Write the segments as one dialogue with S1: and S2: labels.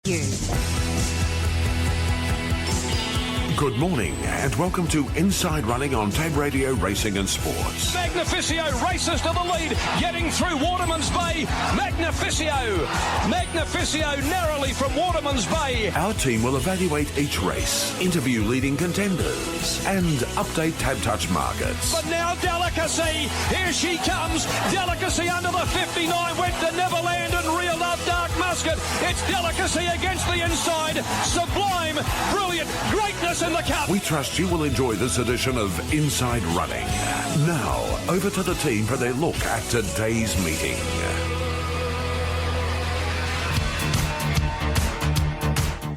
S1: you.
S2: Good morning and welcome to Inside Running on Tab Radio Racing and Sports.
S3: Magnificio races to the lead, getting through Waterman's Bay. Magnificio narrowly from Waterman's Bay.
S2: Our team will evaluate each race, interview leading contenders and update Tab Touch markets.
S3: But now Delicacy, here she comes. Delicacy under the 59 went to Neverland and reeled up Dark Musket. It's Delicacy against the inside. Sublime, brilliant, greatness in the cup.
S2: We trust you will enjoy this edition of Inside Running. Now, over to the team for their look at today's meeting.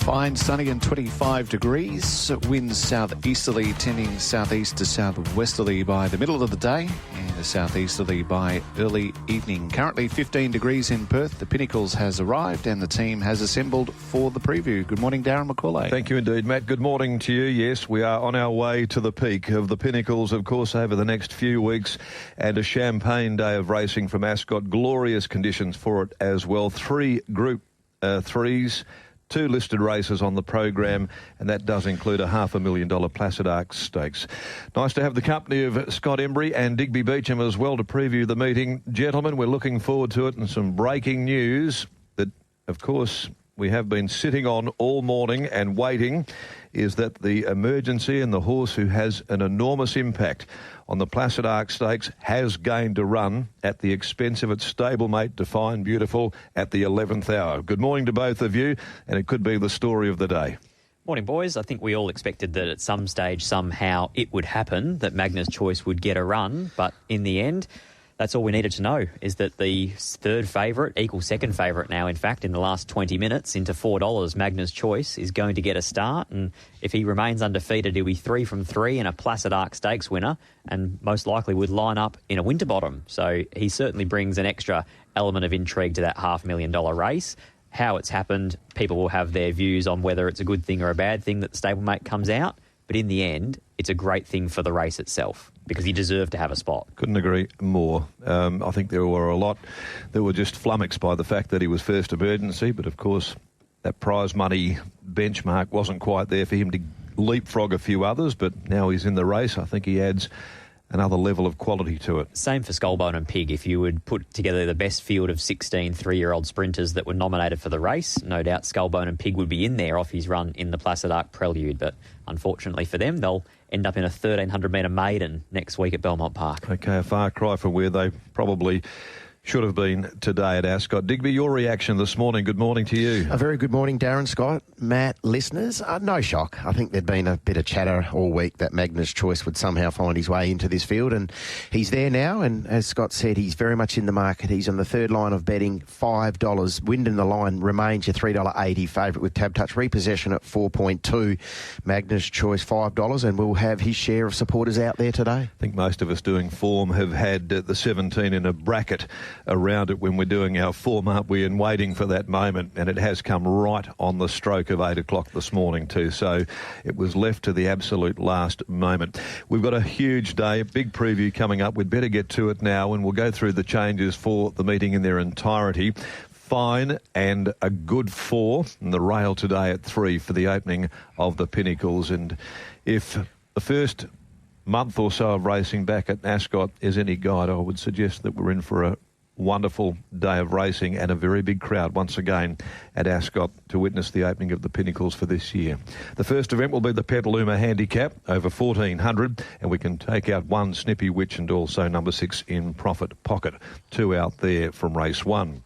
S4: Fine, sunny and 25 degrees. Winds southeasterly, tending southeast to southwesterly by the middle of the day and a southeasterly by early evening. Currently 15 degrees in Perth. The Pinnacles has arrived and the team has assembled for the preview. Good morning, Darren McAullay.
S5: Thank you indeed, Matt. Good morning to you. Yes, we are on our way to the peak of the Pinnacles, of course, over the next few weeks, and a champagne day of racing from Ascot. Glorious conditions for it as well. 3 Group 3s. 2 listed races on the program, and that does include a $500,000 Placid Arc Stakes. Nice to have the company of Scott Embry and Digby Beacham as well to preview the meeting. Gentlemen, we're looking forward to it, and some breaking news that, of course, we have been sitting on all morning and waiting is that the emergency and the horse who has an enormous impact on the Placid Arc Stakes has gained a run at the expense of its stablemate Define Beautiful at the 11th hour. Good morning to both of you, and it could be the story of the day.
S6: Morning, boys. I think we all expected that at some stage, somehow, it would happen, that Magna's Choice would get a run, but in the end, that's all we needed to know, is that the third favourite, equal second favourite now, in fact, in the last 20 minutes into $4, Magna's Choice, is going to get a start. And if he remains undefeated, he'll be 3 from 3 and a Placid Arc Stakes winner, and most likely would line up in a Winterbottom. So he certainly brings an extra element of intrigue to that $500,000 race. How it's happened, people will have their views on whether it's a good thing or a bad thing that the stablemate comes out. But in the end, it's a great thing for the race itself because he deserved to have a spot.
S5: Couldn't agree more. I think there were a lot that were just flummoxed by the fact that he was first emergency, but of course that prize money benchmark wasn't quite there for him to leapfrog a few others, but now he's in the race. I think he adds another level of quality to it.
S6: Same for Skullbone and Pig. If you would put together the best field of 16 3-year-old sprinters that were nominated for the race, no doubt Skullbone and Pig would be in there off his run in the Placid Arc Prelude. But unfortunately for them, they'll end up in a 1,300-metre maiden next week at Belmont Park.
S5: Okay, a far cry from where they probably should have been today at Ascot. Digby, your reaction this morning. Good morning to you.
S7: A very good morning, Darren, Scott, Matt, listeners. No shock. I think there'd been a bit of chatter all week that Magna's Choice would somehow find his way into this field, and he's there now. And as Scott said, he's very much in the market. He's on the third line of betting, $5. Wind in the line remains your $3.80 favourite with Tab Touch repossession at 4.2. Magna's Choice $5, and we'll have his share of supporters out there today.
S5: I think most of us doing form have had the 17 in a bracket around it when we're doing our form, aren't we, and waiting for that moment, and it has come right on the stroke of 8 o'clock this morning too, so it was left to the absolute last moment. We've got a huge day, a big preview coming up. We'd better get to it now, and we'll go through the changes for the meeting in their entirety. Fine and a good 4 and the rail today at 3 for the opening of the Pinnacles. And if the first month or so of racing back at Ascot is any guide, I would suggest that we're in for a wonderful day of racing and a very big crowd once again at Ascot to witness the opening of the Pinnacles for this year. The first event will be the Petaluma Handicap over 1,400, and we can take out 1 Snippy Witch and also number 6 in Profit Pocket. 2 out there from race 1.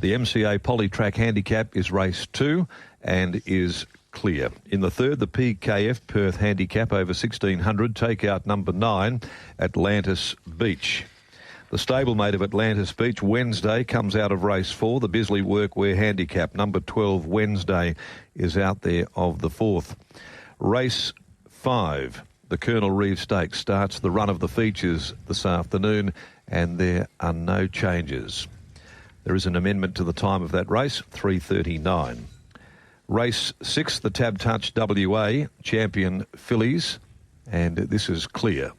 S5: The MCA Polytrack Handicap is race 2 and is clear. In the third, the PKF Perth Handicap over 1,600, take out number 9, Atlantis Beach. The stablemate of Atlantis Beach Wednesday comes out of race 4. The Bisley Workwear Handicap, number 12 Wednesday, is out there of the 4th. Race 5, the Colonel Reeve Stakes, starts the run of the features this afternoon, and there are no changes. There is an amendment to the time of that race, 3:39. Race 6, the Tab Touch WA Champion Fillies, and this is clear.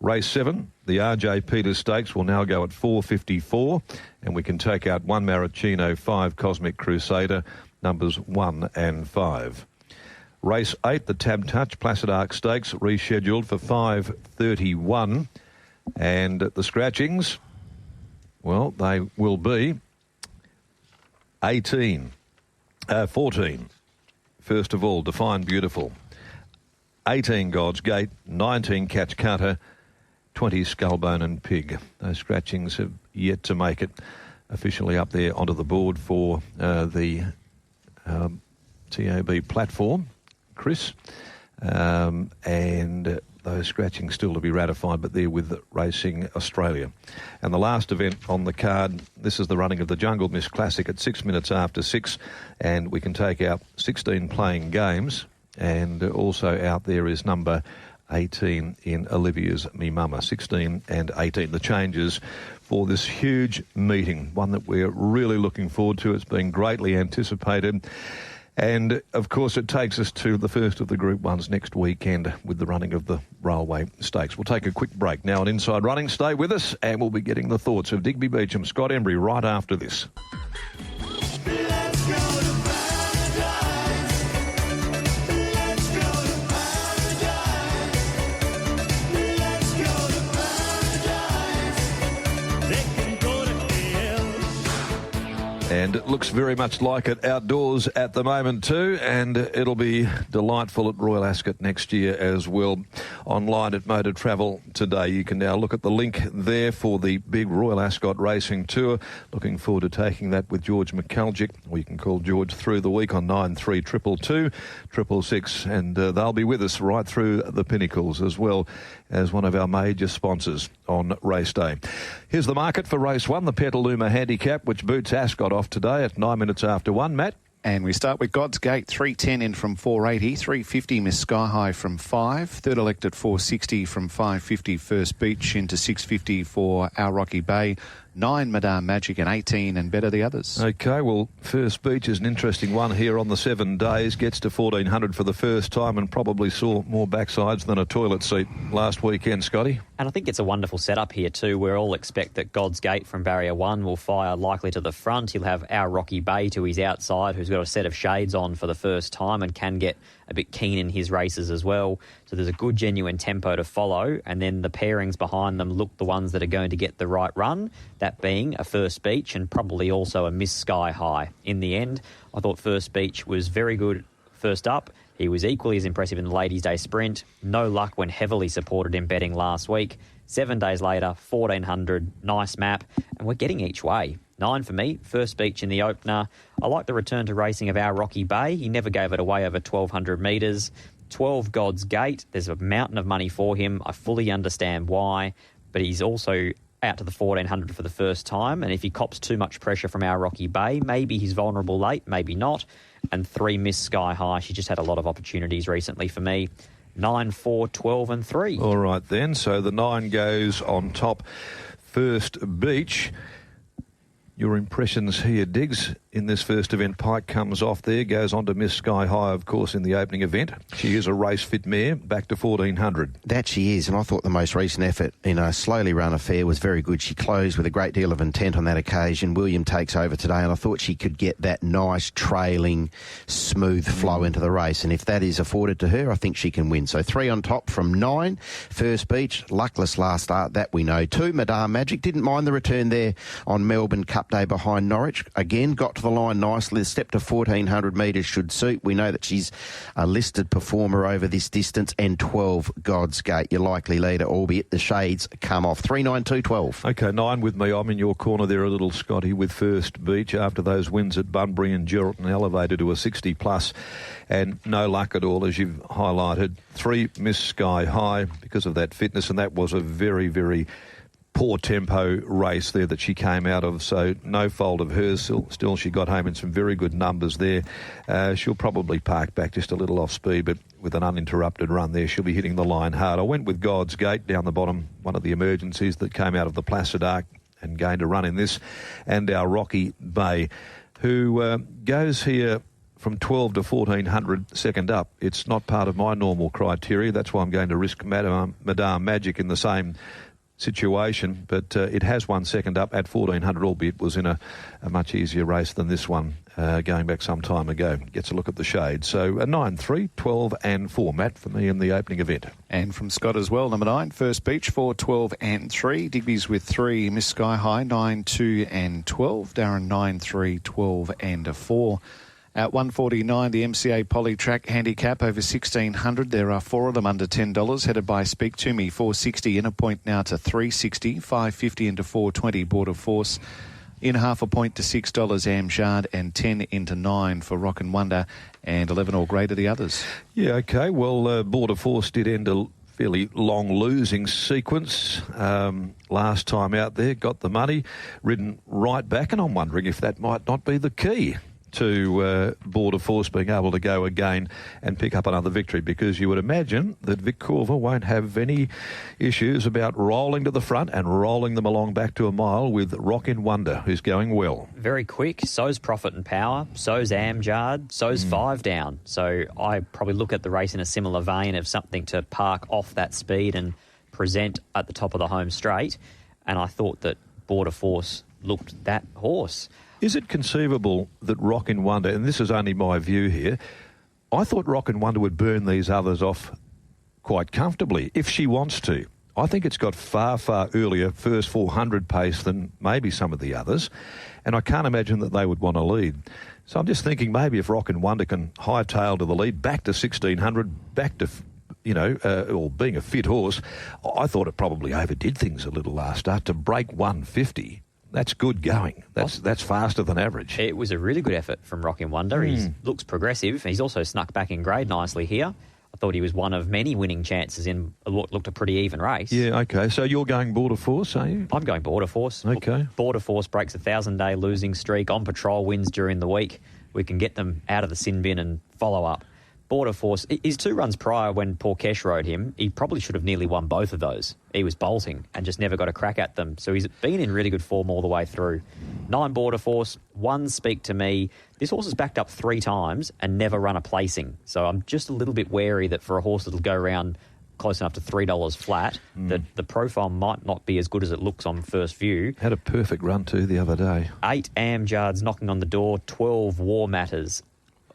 S5: Race 7, the RJ Peters Stakes, will now go at 4:54, and we can take out 1 Maraschino, 5 Cosmic Crusader, numbers 1 and 5. Race 8, the Tab Touch Placid Arc Stakes, rescheduled for 5:31. And the scratchings, well, they will be 14. First of all, Define Beautiful. 18, God's Gate. 19, Catch Cutter. 20, Skullbone and Pig. Those scratchings have yet to make it officially up there onto the board for the TAB platform, Chris. And those scratchings still to be ratified, but they're with Racing Australia. And the last event on the card, this is the running of the Jungle Mist Classic at 6 minutes after 6, and we can take out 16 playing games, and also out there is number 18 in Olivia's Me Mama, 16 and 18. The changes for this huge meeting, one that we're really looking forward to. It's been greatly anticipated. And, of course, it takes us to the first of the Group 1s next weekend with the running of the Railway Stakes. We'll take a quick break now on Inside Running. Stay with us and we'll be getting the thoughts of Digby, Beacham, Scott Embry right after this. And it looks very much like it outdoors at the moment too, and it'll be delightful at Royal Ascot next year as well. Online at Motor Travel today, you can now look at the link there for the big Royal Ascot Racing Tour. Looking forward to taking that with George McAlgic. We can call George through the week on 9322 666, and they'll be with us right through the Pinnacles as well as one of our major sponsors on race day. Here's the market for race 1, the Petaluma Handicap, which boots Ascot off today at 9 minutes after 1. Matt?
S4: And we start with God's Gate, 310 in from 480, 350 Miss Sky High from 5, third elect at 460 from 550 First Beach into 650 for Our Rocky Bay, 9 Madame Magic and 18 and better the others.
S5: OK, well, First Beach is an interesting one here on the 7 days. Gets to 1400 for the first time and probably saw more backsides than a toilet seat last weekend, Scotty.
S6: And I think it's a wonderful setup here too. We all expect that God's Gate from Barrier 1 will fire likely to the front. He'll have Our Rocky Bay to his outside, who's got a set of shades on for the first time and can get a bit keen in his races as well. So there's a good genuine tempo to follow, and then the pairings behind them look the ones that are going to get the right run, that being a First Beach and probably also a Miss Sky High. In the end, I thought First Beach was very good first up. He was equally as impressive in the Ladies' Day Sprint. No luck when heavily supported in betting last week. 7 days later, 1400, nice map, and we're getting each way. 9 for me, First Beach in the opener. I like the return to racing of Our Rocky Bay. He never gave it away over 1,200 metres. 12 God's Gate, there's a mountain of money for him. I fully understand why, but he's also out to the 1,400 for the first time, and if he cops too much pressure from Our Rocky Bay, maybe he's vulnerable late, maybe not. And 3 Miss Sky High, she just had a lot of opportunities recently for me. 9, 4, 12 and 3.
S5: All right then, so the 9 goes on top. First Beach. Your impressions here, Diggs, in this first event. Pike comes off there, goes on to Miss Sky High, of course, in the opening event. She is a race-fit mare, back to 1,400.
S7: That she is, and I thought the most recent effort in a slowly run affair was very good. She closed with a great deal of intent on that occasion. William takes over today, and I thought she could get that nice, trailing, smooth flow into the race, and if that is afforded to her, I think she can win. So 3 on top from 9. First Beach, luckless last start, that we know. 2, Madame Magic, didn't mind the return there on Melbourne Cup Day behind Norwich. Again, got to the line nicely. The step to 1,400 metres should suit. We know that she's a listed performer over this distance. And 12, God's Gate, your likely leader, albeit the shades come off. 3, 9, 2, 12.
S5: OK, 9 with me. I'm in your corner there a little, Scotty, with First Beach after those wins at Bunbury and Geraldton, elevated to a 60+, and no luck at all, as you've highlighted. 3, Miss Sky High, because of that fitness, and that was a very, very poor tempo race there that she came out of, so no fault of hers. Still she got home in some very good numbers there. She'll probably park back just a little off speed, but with an uninterrupted run there, she'll be hitting the line hard. I went with God's Gate down the bottom, one of the emergencies that came out of the Placid Arc and gained a run in this, and Our Rocky Bay, who goes here from 12 to 1,400 second up. It's not part of my normal criteria. That's why I'm going to risk Madame Magic in the same situation, but it has won second up at 1400, albeit was in a much easier race than this one going back some time ago. Gets a look at the shade. So a 9, 3, 12 and 4, Matt, for me in the opening event.
S4: And from Scott as well, number 9, First Beach, 4, 12 and 3. Digby's with 3, Miss Sky High, 9, 2 and 12. Darren, 9, 3, 12 and a 4. At 149, the MCA Polytrack Handicap over 1,600. There are 4 of them under $10. Headed by Speak To Me, 460 in a point now to 360, 550 into 420 Border Force. In half a point to $6 Amjad, and 10 into 9 for Rock and Wonder, and 11 or greater the others.
S5: Yeah, okay. Well, Border Force did end a fairly long losing sequence last time out there. Got the money, ridden right back, and I'm wondering if that might not be the key to Border Force being able to go again and pick up another victory, because you would imagine that Vic Corver won't have any issues about rolling to the front and rolling them along back to a mile with Rockin' Wonder, who's going well.
S6: Very quick. So's Profit and Power. So's Amjad. So's 5 down. So I probably look at the race in a similar vein of something to park off that speed and present at the top of the home straight. And I thought that Border Force looked that horse.
S5: Is it conceivable that Rockin' Wonder, and this is only my view here, I thought Rockin' Wonder would burn these others off quite comfortably if she wants to. I think it's got far, far earlier first 400 pace than maybe some of the others, and I can't imagine that they would want to lead. So I'm just thinking maybe if Rockin' Wonder can hightail to the lead, back to 1,600, back to, or being a fit horse, I thought it probably overdid things a little last start to break 150. That's good going. That's faster than average.
S6: It was a really good effort from Rockin' Wonder. He looks progressive. He's also snuck back in grade nicely here. I thought he was one of many winning chances in what looked a pretty even race.
S5: Yeah, okay. So you're going Border Force, are you?
S6: I'm going Border Force.
S5: Okay.
S6: Border Force breaks a 1,000-day losing streak. On patrol wins during the week. We can get them out of the sin bin and follow up. Border Force, his 2 runs prior when Paul Kesh rode him, he probably should have nearly won both of those. He was bolting and just never got a crack at them. So he's been in really good form all the way through. 9 Border Force, 1 Speak To Me. This horse has backed up 3 times and never run a placing. So I'm just a little bit wary that for a horse that'll go around close enough to $3 flat, that the profile might not be as good as it looks on first view.
S5: Had a perfect run too the other day.
S6: 8 Amjad's knocking on the door, 12 War Matters.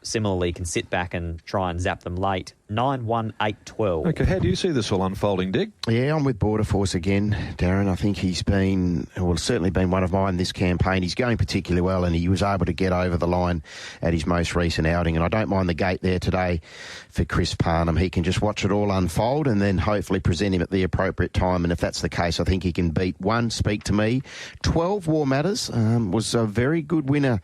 S6: Similarly, can sit back and try and zap them late. 9, 1, 8, 12.
S5: Okay, how do you see this all unfolding, Dick?
S7: Yeah, I'm with Border Force again, Darren. I think he's certainly been one of mine this campaign. He's going particularly well, and he was able to get over the line at his most recent outing. And I don't mind the gate there today for Chris Parnham. He can just watch it all unfold and then hopefully present him at the appropriate time. And if that's the case, I think he can beat 1 Speak To Me. 12 War Matters was a very good winner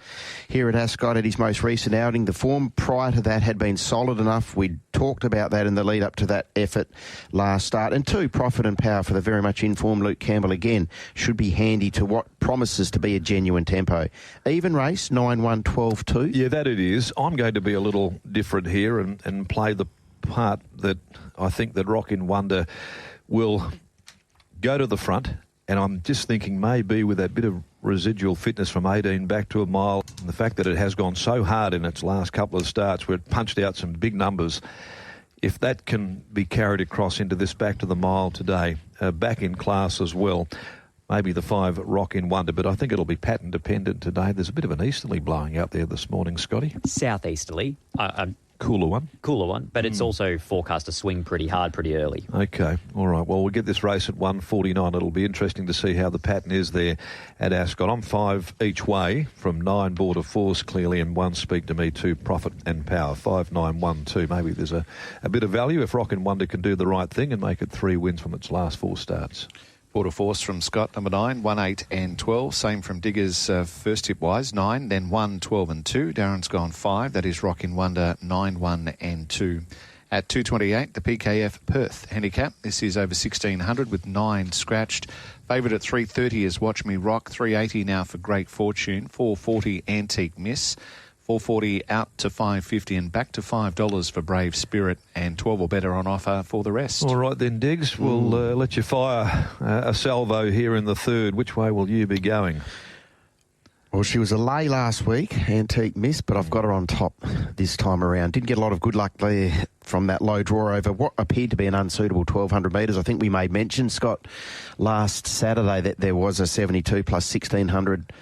S7: here at Ascot at his most recent outing. The form prior to that had been solid enough. We'd talked about that in the lead up to that effort last start. And 2 Profit and Power for the very much informed Luke Campbell again should be handy to what promises to be a genuine tempo. Even race, 9, 1, 12, 2.
S5: Yeah, that it is. I'm going to be a little different here and play the part that I think that Rockin' Wonder will go to the front. And I'm just thinking maybe with that bit of residual fitness from 18 back to a mile, and the fact that it has gone so hard in its last couple of starts where it punched out some big numbers, if that can be carried across into this back to the mile today, back in class as well, maybe the 5 Rockin' Wonder, but I think it'll be pattern dependent today. There's a bit of an easterly blowing out there this morning, Scotty.
S6: Southeasterly.
S5: Cooler one.
S6: But it's also forecast to swing pretty hard pretty early.
S5: Okay, all right. Well, we'll get this race at 1:49. It'll be interesting to see how the pattern is there at Ascot. I'm 5 each way from 9 Border Force clearly and 1 Speak To Me, 2 Profit and Power. 5, 9, 1, 2. Maybe there's a bit of value if Rockin' Wonder can do the right thing and make it 3 wins from its last 4 starts.
S4: Border Force from Scott, number 9, 1, 8 and 12. Same from Diggers first tip-wise, 9, then 1, 12 and 2. Darren's gone 5. That is Rockin' Wonder, 9, 1 and 2. At 2:28, the PKF Perth handicap. This is over 1,600 with 9 scratched. Favourite at 3:30 is Watch Me Rock. 380 now for Great Fortune. 440 Antique Miss. 440 out to 550 and back to $5 for Brave Spirit, and 12 or better on offer for the rest.
S5: All right then, Diggs. We'll let you fire a salvo here in the third. Which way will you be going?
S7: Well, she was a lay last week, Antique Miss, but I've got her on top this time around. Didn't get a lot of good luck there from that low draw over what appeared to be an unsuitable 1,200 metres. I think we made mention, Scott, last Saturday that there was a 72 plus 1,600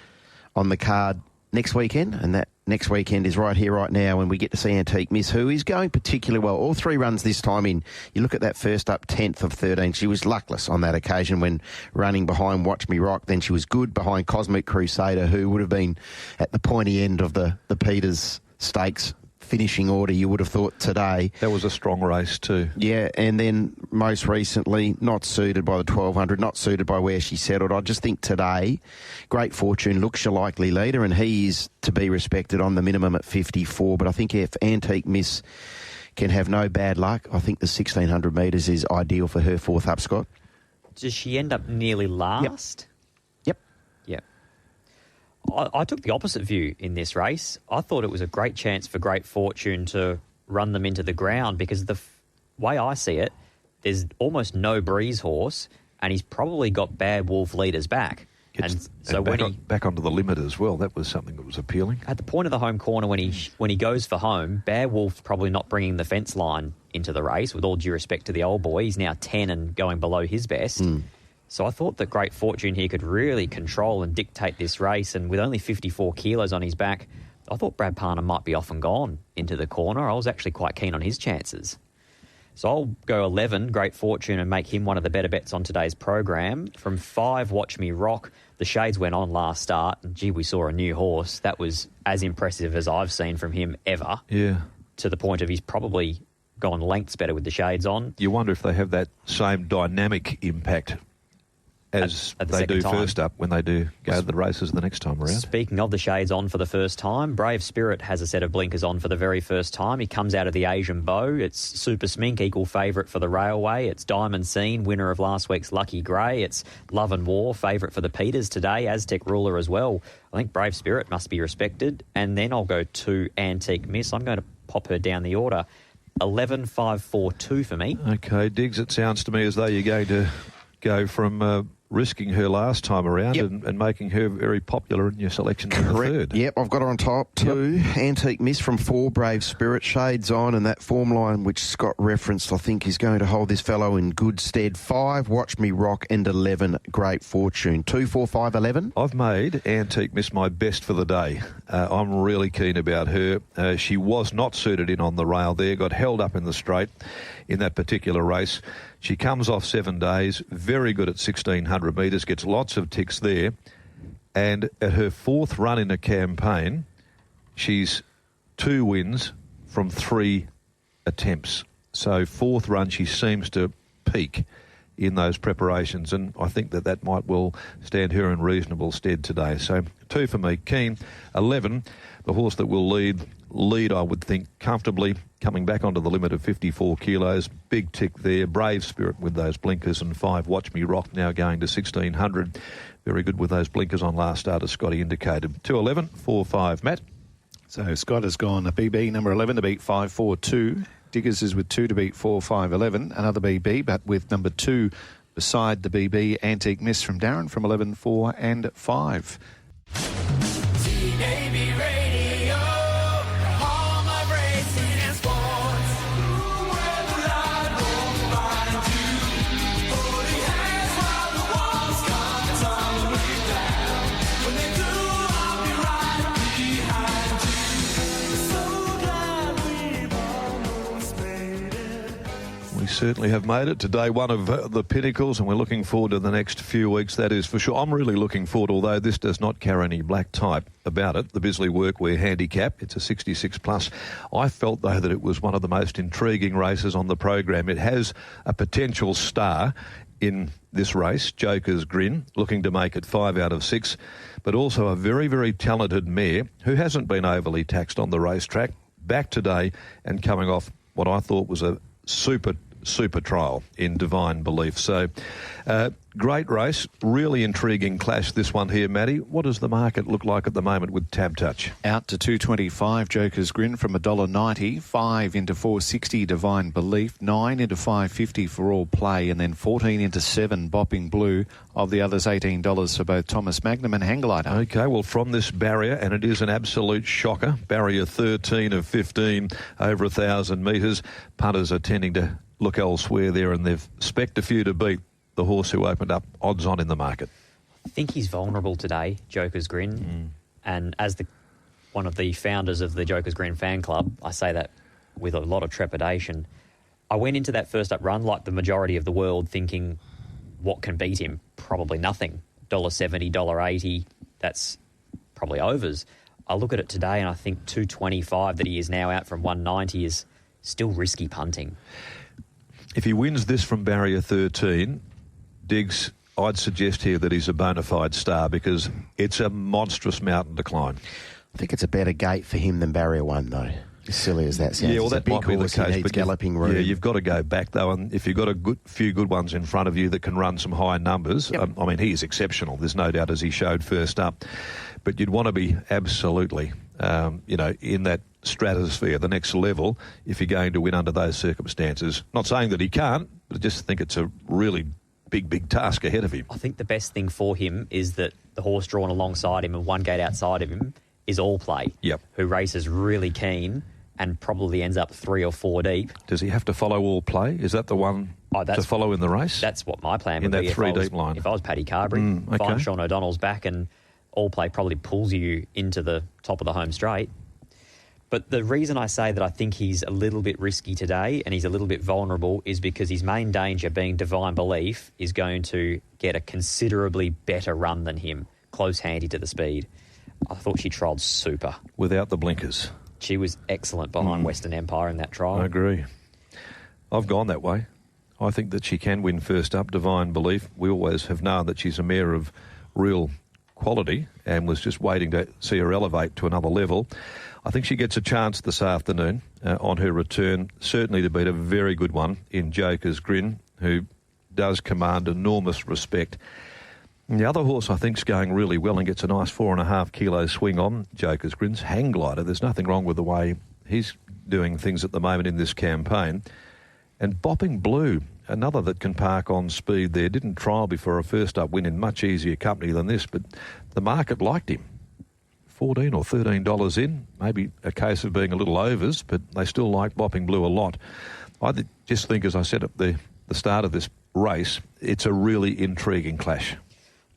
S7: on the card next weekend, and that next weekend is right here, right now, when we get to see Antique Miss, who is going particularly well. All 3 runs this time in. You look at that first up, 10th of 13. She was luckless on that occasion when running behind Watch Me Rock. Then she was good behind Cosmic Crusader, who would have been at the pointy end of the Peters Stakes finishing order, you would have thought, today.
S5: That was a strong race too.
S7: Yeah, and then most recently, not suited by the 1,200, not suited by where she settled. I just think today, Great Fortune looks your likely leader, and he is to be respected on the minimum at 54. But I think if Antique Miss can have no bad luck, I think the 1,600 metres is ideal for her fourth up, Scott.
S6: Does she end up nearly last?
S7: Yep.
S6: I took the opposite view in this race. I thought it was a great chance for Great Fortune to run them into the ground, because the way I see it, there's almost no breeze horse, and he's probably got Bad Wolf leaders back.
S5: Back onto the limit as well. That was something that was appealing.
S6: At the point of the home corner, when he goes for home, Bad Wolf probably not bringing the fence line into the race. With all due respect to the old boy, he's now 10 and going below his best. So I thought that Great Fortune here could really control and dictate this race, and with only 54 kilos on his back, I thought Brad Parner might be off and gone into the corner. I was actually quite keen on his chances. So I'll go 11, Great Fortune, and make him one of the better bets on today's program. From 5, Watch Me Rock. The shades went on last start, and gee, we saw a new horse. That was as impressive as I've seen from him ever.
S5: Yeah.
S6: To the point of he's probably gone lengths better with the shades on.
S5: You wonder if they have that same dynamic impact as
S6: at the
S5: they do
S6: time.
S5: First up when they do go to the races the next time around.
S6: Speaking of the shades on for the first time, Brave Spirit has a set of blinkers on for the very first time. He comes out of the Asian Bow. It's Super Smink, equal favourite for the Railway. It's Diamond Scene, winner of last week's Lucky Grey. It's Love and War, favourite for the Peters today. Aztec Ruler as well. I think Brave Spirit must be respected. And then I'll go to Antique Miss. I'm going to pop her down the order. 11, 5, 4, 2 for me.
S5: Okay, Diggs, it sounds to me as though you're going to go from risking her last time around and making her very popular in your selection for the third.
S7: Yep, I've got her on top too. Antique Miss from 4, Brave Spirit, shades on, and that form line which Scott referenced, I think, is going to hold this fellow in good stead. 5, Watch Me Rock, and 11, Great Fortune. 2, 4, 5, 11.
S5: I've made Antique Miss my best for the day. I'm really keen about her. She was not suited in on the rail there, got held up in the straight in that particular race. She comes off 7 days, very good at 1,600 metres, gets lots of ticks there. And at her 4th run in a campaign, she's 2 wins from 3 attempts. So 4th run, she seems to peak in those preparations, and I think that might well stand her in reasonable stead today. So 2 for me, keen. 11, the horse that will lead, I would think, comfortably, coming back onto the limit of 54 kilos. Big tick there. Brave Spirit with those blinkers, and 5, Watch Me Rock, now going to 1,600. Very good with those blinkers on last start, as Scotty indicated. 2, 11, 4, 5. Matt?
S4: So Scott has gone a BB, number 11 to beat 5, 4, 2. Diggers is with 2 to beat 4, 5, 11. Another BB, but with number 2 beside the BB, Antique Miss from Darren from 11, 4 and 5.
S5: We certainly have made it to day 1 of the Pinnacles, and we're looking forward to the next few weeks, that is for sure. I'm really looking forward, although this does not carry any black type about it, the Bisley Workwear Handicap. It's a 66 plus. I felt, though, that it was one of the most intriguing races on the program. It has a potential star in this race, Joker's Grin, looking to make it 5 out of 6, but also a very, very talented mare who hasn't been overly taxed on the racetrack, back today and coming off what I thought was a super trial in Divine Belief. So great race, really intriguing clash, this one here, Matty. What does the market look like at the moment with Tab Touch?
S4: Out to 225, Joker's Grin from $1.90, 5 into 460, Divine Belief, 9 into 550 for All Play, and then 14 into 7, Bopping Blue. Of the others, $18 for both Thomas Magnum and Hangglider.
S5: Okay, well, from this barrier, and it is an absolute shocker, barrier 13 of 15 over 1,000 metres, punters are tending to look elsewhere there, and they've specced a few to beat the horse who opened up odds on in the market.
S6: I think he's vulnerable today, Joker's Grin. And as one of the founders of the Joker's Grin fan club, I say that with a lot of trepidation. I went into that first up run, like the majority of the world, thinking, what can beat him? Probably nothing. $1.70, $1.80, that's probably overs. I look at it today and I think 225 that he is now out from 190 is still risky punting.
S5: If he wins this from barrier 13, Diggs, I'd suggest here that he's a bona fide star because it's a monstrous mountain to climb.
S7: I think it's a better gate for him than barrier 1, though. As silly as that sounds.
S5: Yeah, well, that might be the case, but
S7: galloping room.
S5: Yeah, you've got to go back, though, and if you've got a few good ones in front of you that can run some high numbers, I mean, he is exceptional, there's no doubt, as he showed first up. But you'd want to be absolutely, in that stratosphere, the next level, if you're going to win under those circumstances. Not saying that he can't, but I just think it's a really big task ahead of him.
S6: I think the best thing for him is that the horse drawn alongside him and one gate outside of him is All Play, who races really keen and probably ends up 3 or 4 deep.
S5: Does he have to follow All Play? Is that the one to follow in the race?
S6: That's what my plan would be.
S5: In that 3 deep line?
S6: If I was Paddy Carberry, find Sean O'Donnell's back and All Play probably pulls you into the top of the home straight. But the reason I say that I think he's a little bit risky today and he's a little bit vulnerable is because his main danger, being Divine Belief, is going to get a considerably better run than him, close handy to the speed. I thought she trialled super.
S5: Without the blinkers.
S6: She was excellent behind Western Empire in that trial.
S5: I agree. I've gone that way. I think that she can win first up, Divine Belief. We always have known that she's a mare of real quality and was just waiting to see her elevate to another level. I think she gets a chance this afternoon on her return, certainly to beat a very good one in Joker's Grin, who does command enormous respect. And the other horse I think is going really well and gets a nice 4.5 kilo swing on Joker's Grin's Hangglider. There's nothing wrong with the way he's doing things at the moment in this campaign. And Bopping Blue, another that can park on speed there, didn't trial before a first up win in much easier company than this, but the market liked him. $14 or $13 in, maybe a case of being a little overs, but they still like Bopping Blue a lot. I just think, as I said at the start of this race, it's a really intriguing clash.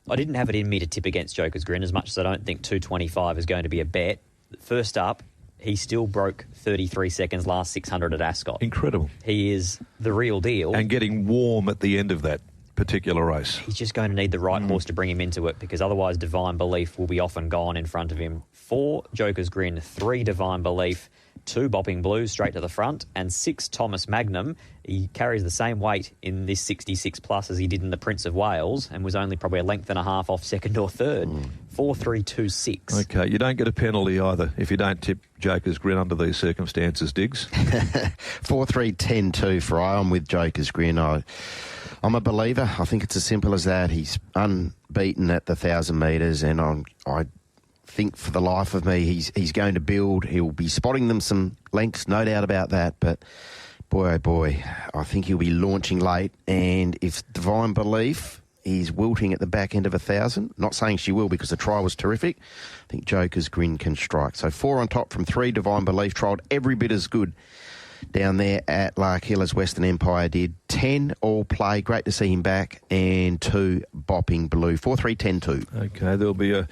S6: I didn't have it in me to tip against Joker's Grin as much as I don't think 225 is going to be a bet. First up, he still broke 33 seconds last 600 at Ascot.
S5: Incredible.
S6: He is the real deal.
S5: And getting warm at the end of that particular race.
S6: He's just going to need the right horse to bring him into it, because otherwise Divine Belief will be off and gone in front of him. 4 Joker's Grin, 3 Divine Belief, 2 Bopping Blue straight to the front, and 6 Thomas Magnum. He carries the same weight in this 66 plus as he did in the Prince of Wales and was only probably a length and a half off second or third. 4-3-2-6.
S5: Okay, you don't get a penalty either if you don't tip Joker's Grin under these circumstances, Diggs.
S7: 4-3-10-2 for I'm with Joker's Grin. I'm a believer. I think it's as simple as that. He's unbeaten at the 1,000 metres, and I think for the life of me he's going to build. He'll be spotting them some lengths, no doubt about that, but boy, oh boy, I think he'll be launching late, and if Divine Belief is wilting at the back end of 1,000, not saying she will because the trial was terrific, I think Joker's Grin can strike. So 4 on top from 3, Divine Belief, trialled every bit as good down there at Lark Hill as Western Empire did. 10 All Play, great to see him back, and 2 Bopping Blue. 4-3-10-2.
S5: Okay, there'll be a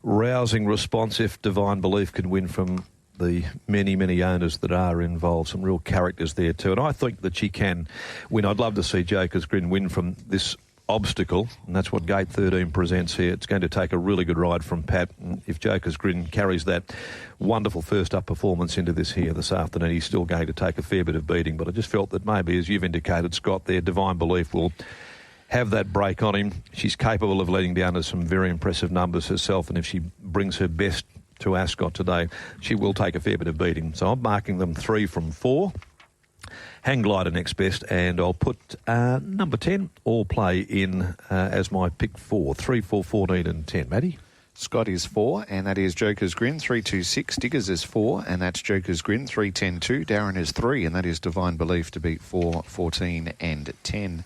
S5: rousing response if Divine Belief can win from the many owners that are involved. Some real characters there too, and I think that she can win. I'd love to see Joker's Grin win from this obstacle, and that's what Gate 13 presents here. It's going to take a really good ride from Pat, and if Joker's Grin carries that wonderful first up performance into this afternoon, he's still going to take a fair bit of beating. But I just felt that maybe, as you've indicated, Scott, there, Divine Belief will have that break on him. She's capable of letting down to some very impressive numbers herself, and if she brings her best to Ascot today, she will take a fair bit of beating. So I'm marking them 3 from 4. Hang Glider next best, and I'll put number 10, All Play, in as my pick 4. 3, 4, 14 and 10. Matty?
S4: Scott is 4, and that is Joker's Grin. 3, 2, 6. Diggers is 4, and that's Joker's Grin. 3, 10, 2. Darren is 3, and that is Divine Belief to beat 4, 14 and 10.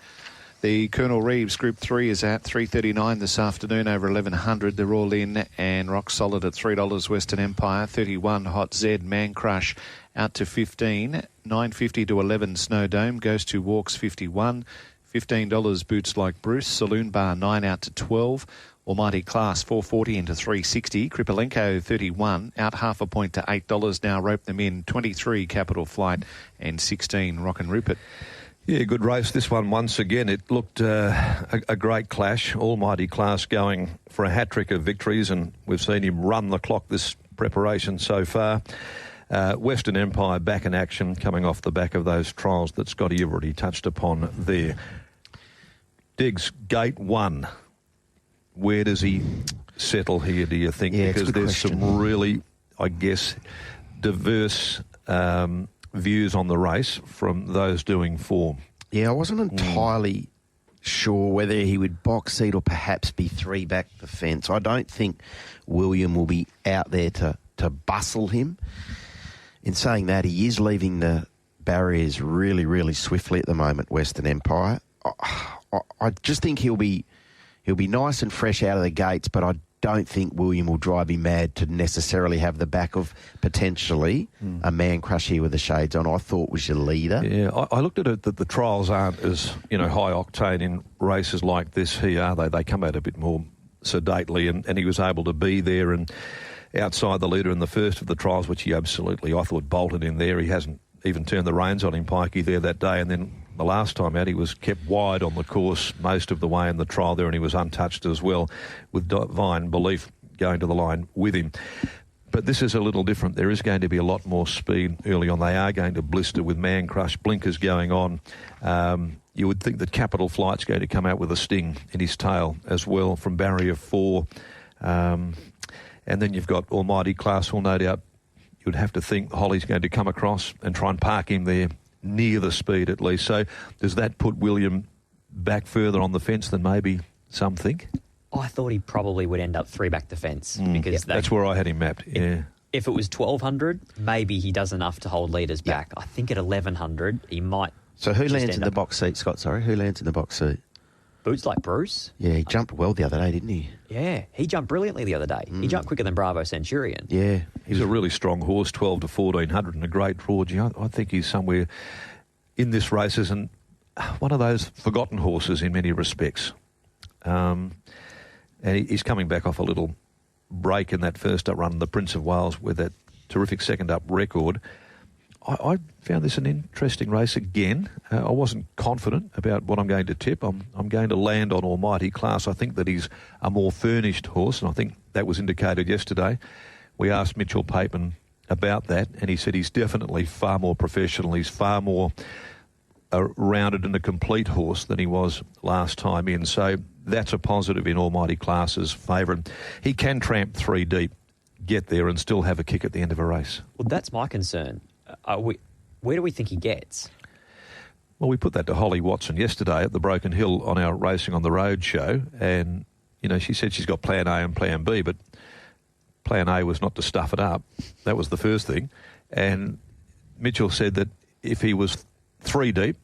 S4: The Colonel Reeves Group 3 is at $3.39 this afternoon over 1100. They're all in and rock solid at $3. Western Empire 31. Hot Z Man Crush out to 15. 9.50 to 11. Snow Dome goes to Walks 51. $15 Boots Like Bruce. Saloon Bar 9 out to 12. Almighty Class 4.40 into 3.60. Kripolenko 31 out half a point to $8. Now rope them in 23 Capital Flight and 16 Rock and Rupert.
S5: Yeah, good race. This one, once again, it looked a great clash. Almighty Class going for a hat-trick of victories, and we've seen him run the clock this preparation so far. Western Empire back in action, coming off the back of those trials that Scotty you've already touched upon there. Diggs, Gate 1. Where does he settle here, do you think?
S7: Yeah,
S5: because there's
S7: question.
S5: some really, I guess, diverse views on the race from those doing form.
S7: Yeah, I wasn't entirely sure whether he would box seat or perhaps be 3 back the fence. I don't think William will be out there to bustle him. In saying that, he is leaving the barriers really, really swiftly at the moment, Western Empire. I just think he'll be nice and fresh out of the gates, but I don't think William will drive him mad to necessarily have the back of potentially a Man Crush here with the shades on. I thought was your leader.
S5: Yeah, I looked at it that the trials aren't as, high octane in races like this here, are they? They come out a bit more sedately, and he was able to be there and outside the leader in the first of the trials, which he absolutely, I thought, bolted in there. He hasn't even turned the reins on him, Pikey, there that day, and then the last time out, he was kept wide on the course most of the way in the trial there, and he was untouched as well, with Divine Belief going to the line with him. But this is a little different. There is going to be a lot more speed early on. They are going to blister with Man Crush, blinkers going on. You would think that Capital Flight's going to come out with a sting in his tail as well from barrier 4. And then you've got Almighty Class. Well, no doubt you'd have to think Holly's going to come across and try and park him there near the speed at least. So does that put William back further on the fence than maybe some think?
S6: I thought he probably would end up 3 back the fence because
S5: that's where I had him mapped. Yeah.
S6: If it was 1200, maybe he does enough to hold leaders back. I think at 1100 he might.
S7: So who lands in the box seat, Scott? Sorry, who lands in the box seat?
S6: Boots Like Bruce.
S7: Yeah, he jumped well the other day, didn't he?
S6: Yeah, he jumped brilliantly the other day. He jumped quicker than Bravo Centurion.
S7: Yeah.
S5: He's a really strong horse, 12 to 1400 and a great draw. I think he's somewhere in this race as one of those forgotten horses in many respects. And he's coming back off a little break in that first up run, the Prince of Wales, with that terrific second up record. I found this an interesting race again. I wasn't confident about what I'm going to tip. I'm going to land on Almighty Class. I think that he's a more furnished horse, and I think that was indicated yesterday. We asked Mitchell Pateman about that, and he said he's definitely far more professional. He's far more rounded and a complete horse than he was last time in. So that's a positive in Almighty Class's favour. He can tramp 3 deep, get there and still have a kick at the end of a race.
S6: Well, that's my concern. Where do we think he gets?
S5: Well, we put that to Holly Watson yesterday at the Broken Hill on our Racing on the Road show, and, she said she's got plan A and plan B, but plan A was not to stuff it up. That was the first thing. And Mitchell said that if he was 3 deep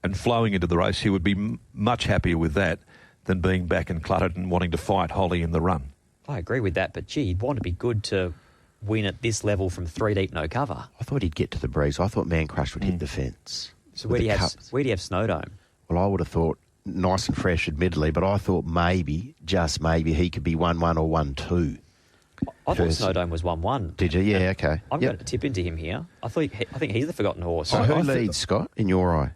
S5: and flowing into the race, he would be much happier with that than being back and cluttered and wanting to fight Holly in the run.
S6: I agree with that, but gee, he'd want to be good to win at this level from 3 deep, no cover.
S7: I thought he'd get to the breeze. I thought Man Crush would hit the fence.
S6: So where do you have Snow Dome?
S7: Well, I would have thought nice and fresh, admittedly, but I thought maybe, just maybe, he could be 1-1 or 1-2.
S6: I thought Snow Dome was 1-1.
S7: Did you? Yeah, okay.
S6: I'm going to tip into him here. I think he's the forgotten horse.
S7: So who leads, Scott, in your eye?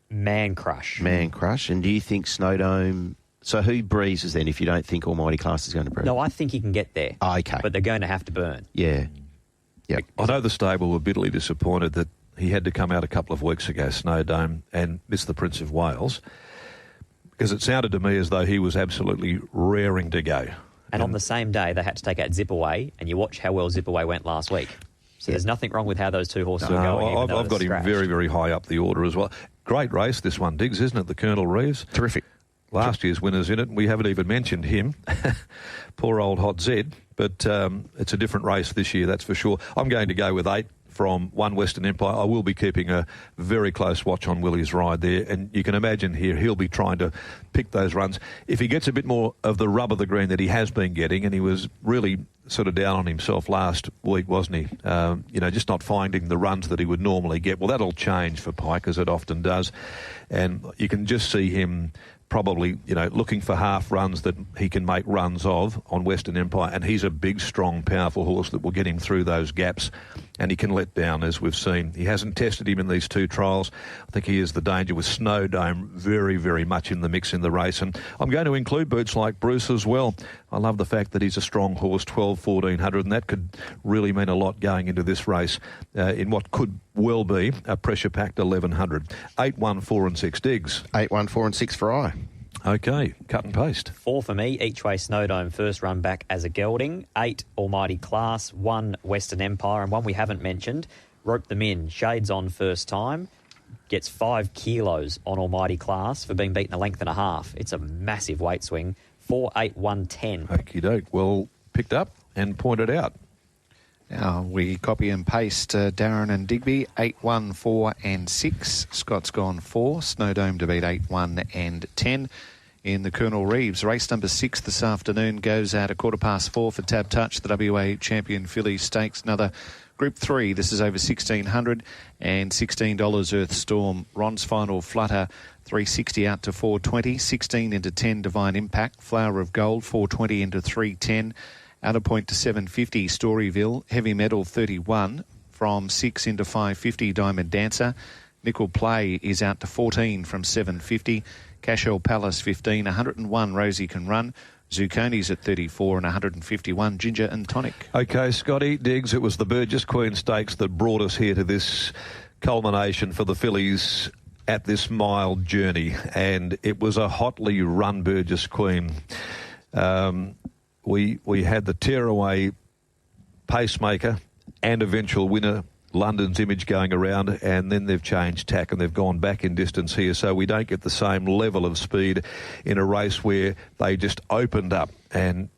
S6: Man Crush.
S7: Man Crush. And do you think Snow Dome... So who breezes then if you don't think Almighty Class is going to breeze?
S6: No, I think he can get there.
S7: Oh, okay.
S6: But they're going to have to burn.
S7: Yeah. Yeah.
S5: I know the stable were bitterly disappointed that he had to come out a couple of weeks ago, Snow Dome, and miss the Prince of Wales, because it sounded to me as though he was absolutely raring to go.
S6: And on the same day, they had to take out Zip Away, and you watch how well Zip Away went last week. So there's nothing wrong with how those two horses are
S5: No,
S6: going.
S5: I've got him very, very high up the order as well. Great race, this one, Diggs, isn't it? The Colonel Reeves.
S7: Terrific.
S5: Last year's winners in it. We haven't even mentioned him. Poor old Hot Zed. But it's a different race this year, that's for sure. I'm going to go with 8 from One Western Empire. I will be keeping a very close watch on Willie's ride there. And you can imagine here he'll be trying to pick those runs. If he gets a bit more of the rub of the green that he has been getting, and he was really sort of down on himself last week, wasn't he? Just not finding the runs that he would normally get. Well, that'll change for Pike, as it often does. And you can just see him probably, looking for half runs that he can make runs of on Western Empire. And he's a big, strong, powerful horse that will get him through those gaps. And he can let down, as we've seen. He hasn't tested him in these 2 trials. I think he is the danger with Snow Dome very, very much in the mix in the race. And I'm going to include Boots Like Bruce as well. I love the fact that he's a strong horse, 12-1400, and that could really mean a lot going into this race in what could well be a pressure-packed 1100. 8, 1, 4 and 6 Diggs.
S7: 8, 1, 4 and 6 for I.
S5: Okay, cut and paste.
S6: 4 for me, each way Snowdome, first run back as a gelding. 8, Almighty Class. 1, Western Empire. And one we haven't mentioned, Rope Them In. Shades on first time. Gets 5 kilos on Almighty Class for being beaten a length and a half. It's a massive weight swing. 4, 8, 1, 10.
S5: Okie doke. Well picked up and pointed out.
S4: Now we copy and paste Darren and Digby, 8, 1, 4 and 6. Scott's gone 4. Snowdome to beat 8, 1 and 10. In the Colonel Reeves, race number 6 this afternoon goes out at 4:15 for Tab Touch, the WA Champion Filly Stakes. Another Group 3, this is over 1,600 and $16 Earth Storm. Ron's Final Flutter, 360 out to 420. 16 into 10 Divine Impact. Flower of Gold, 420 into 310. Outer Point to 750 Storyville. Heavy Metal 31 from 6 into 550 Diamond Dancer. Nickel Play is out to 14 from 750. Cashel Palace 15, 101 Rosie Can Run. Zucconi's at 34 and 151 Ginger and Tonic.
S5: Okay, Scotty, Diggs, it was the Burgess Queen Stakes that brought us here to this culmination for the fillies at this mile journey, and it was a hotly run Burgess Queen. We had the tearaway pacemaker and eventual winner London's Image going around, and then they've changed tack and they've gone back in distance here, so we don't get the same level of speed in a race where they just opened up. And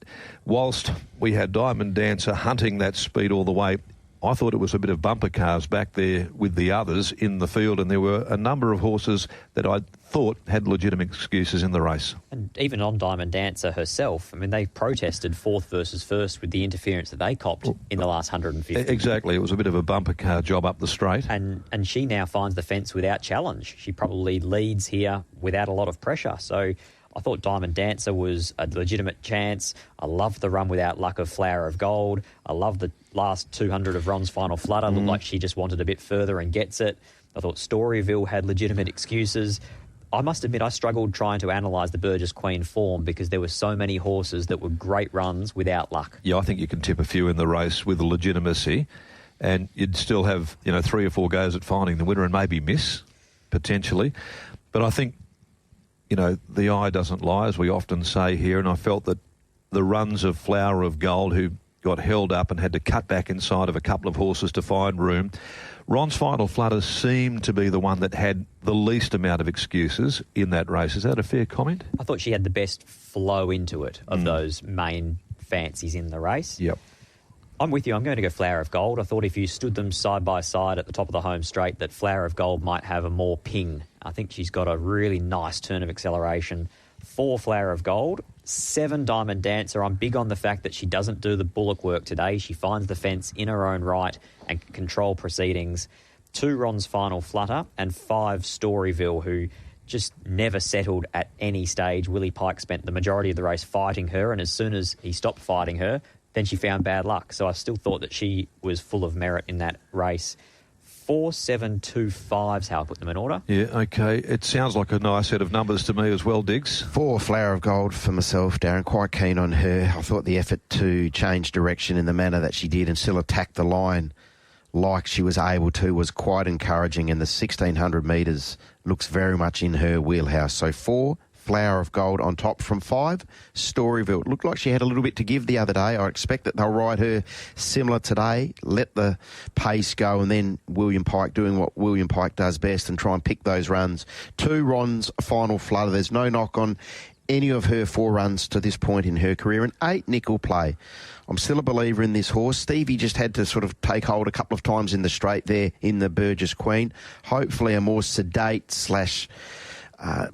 S5: whilst we had Diamond Dancer hunting that speed all the way, I thought it was a bit of bumper cars back there with the others in the field, and there were a number of horses that I thought had legitimate excuses in the race.
S6: And even on Diamond Dancer herself, I mean, they protested 4th versus 1st with the interference that they copped in the last 150.
S5: Exactly. It was a bit of a bumper car job up the straight.
S6: And she now finds the fence without challenge. She probably leads here without a lot of pressure. So I thought Diamond Dancer was a legitimate chance. I love the run without luck of Flower of Gold. I love the last 200 of Ron's Final Flutter. Looked like she just wanted a bit further and gets it. I thought Storyville had legitimate excuses. I must admit I struggled trying to analyse the Burgess Queen form because there were so many horses that were great runs without luck.
S5: Yeah, I think you can tip a few in the race with legitimacy, and you'd still have 3 or 4 goes at finding the winner and maybe miss, potentially. But I think the eye doesn't lie, as we often say here, and I felt that the runs of Flower of Gold, who got held up and had to cut back inside of a couple of horses to find room, Ron's Final Flutter seemed to be the one that had the least amount of excuses in that race. Is that a fair comment?
S6: I thought she had the best flow into it of those main fancies in the race.
S5: Yep.
S6: I'm with you. I'm going to go Flower of Gold. I thought if you stood them side by side at the top of the home straight, that Flower of Gold might have a more ping. I think she's got a really nice turn of acceleration. 4 Flower of Gold. 7 Diamond Dancer. I'm big on the fact that she doesn't do the bullock work today. She finds the fence in her own right and can control proceedings. 2 Ron's Final Flutter and 5 Storyville, who just never settled at any stage. Willie Pike spent the majority of the race fighting her, and as soon as he stopped fighting her, then she found bad luck. So I still thought that she was full of merit in that race. 4, 7, 2, 5's how I put them in order.
S5: Yeah, okay. It sounds like a nice set of numbers to me as well, Diggs.
S7: 4 Flower of Gold for myself, Darren. Quite keen on her. I thought the effort to change direction in the manner that she did and still attack the line like she was able to was quite encouraging, and the 1,600 metres looks very much in her wheelhouse. So 4, Flower of Gold on top. From 5, Storyville. It looked like she had a little bit to give the other day. I expect that they'll ride her similar today, let the pace go, and then William Pike doing what William Pike does best and try and pick those runs. 2, Ron's Final Flutter. There's no knock on any of her 4 runs to this point in her career. And 8, Nickel Play. I'm still a believer in this horse. Stevie just had to sort of take hold a couple of times in the straight there in the Burgess Queen. Hopefully a more sedate slash, I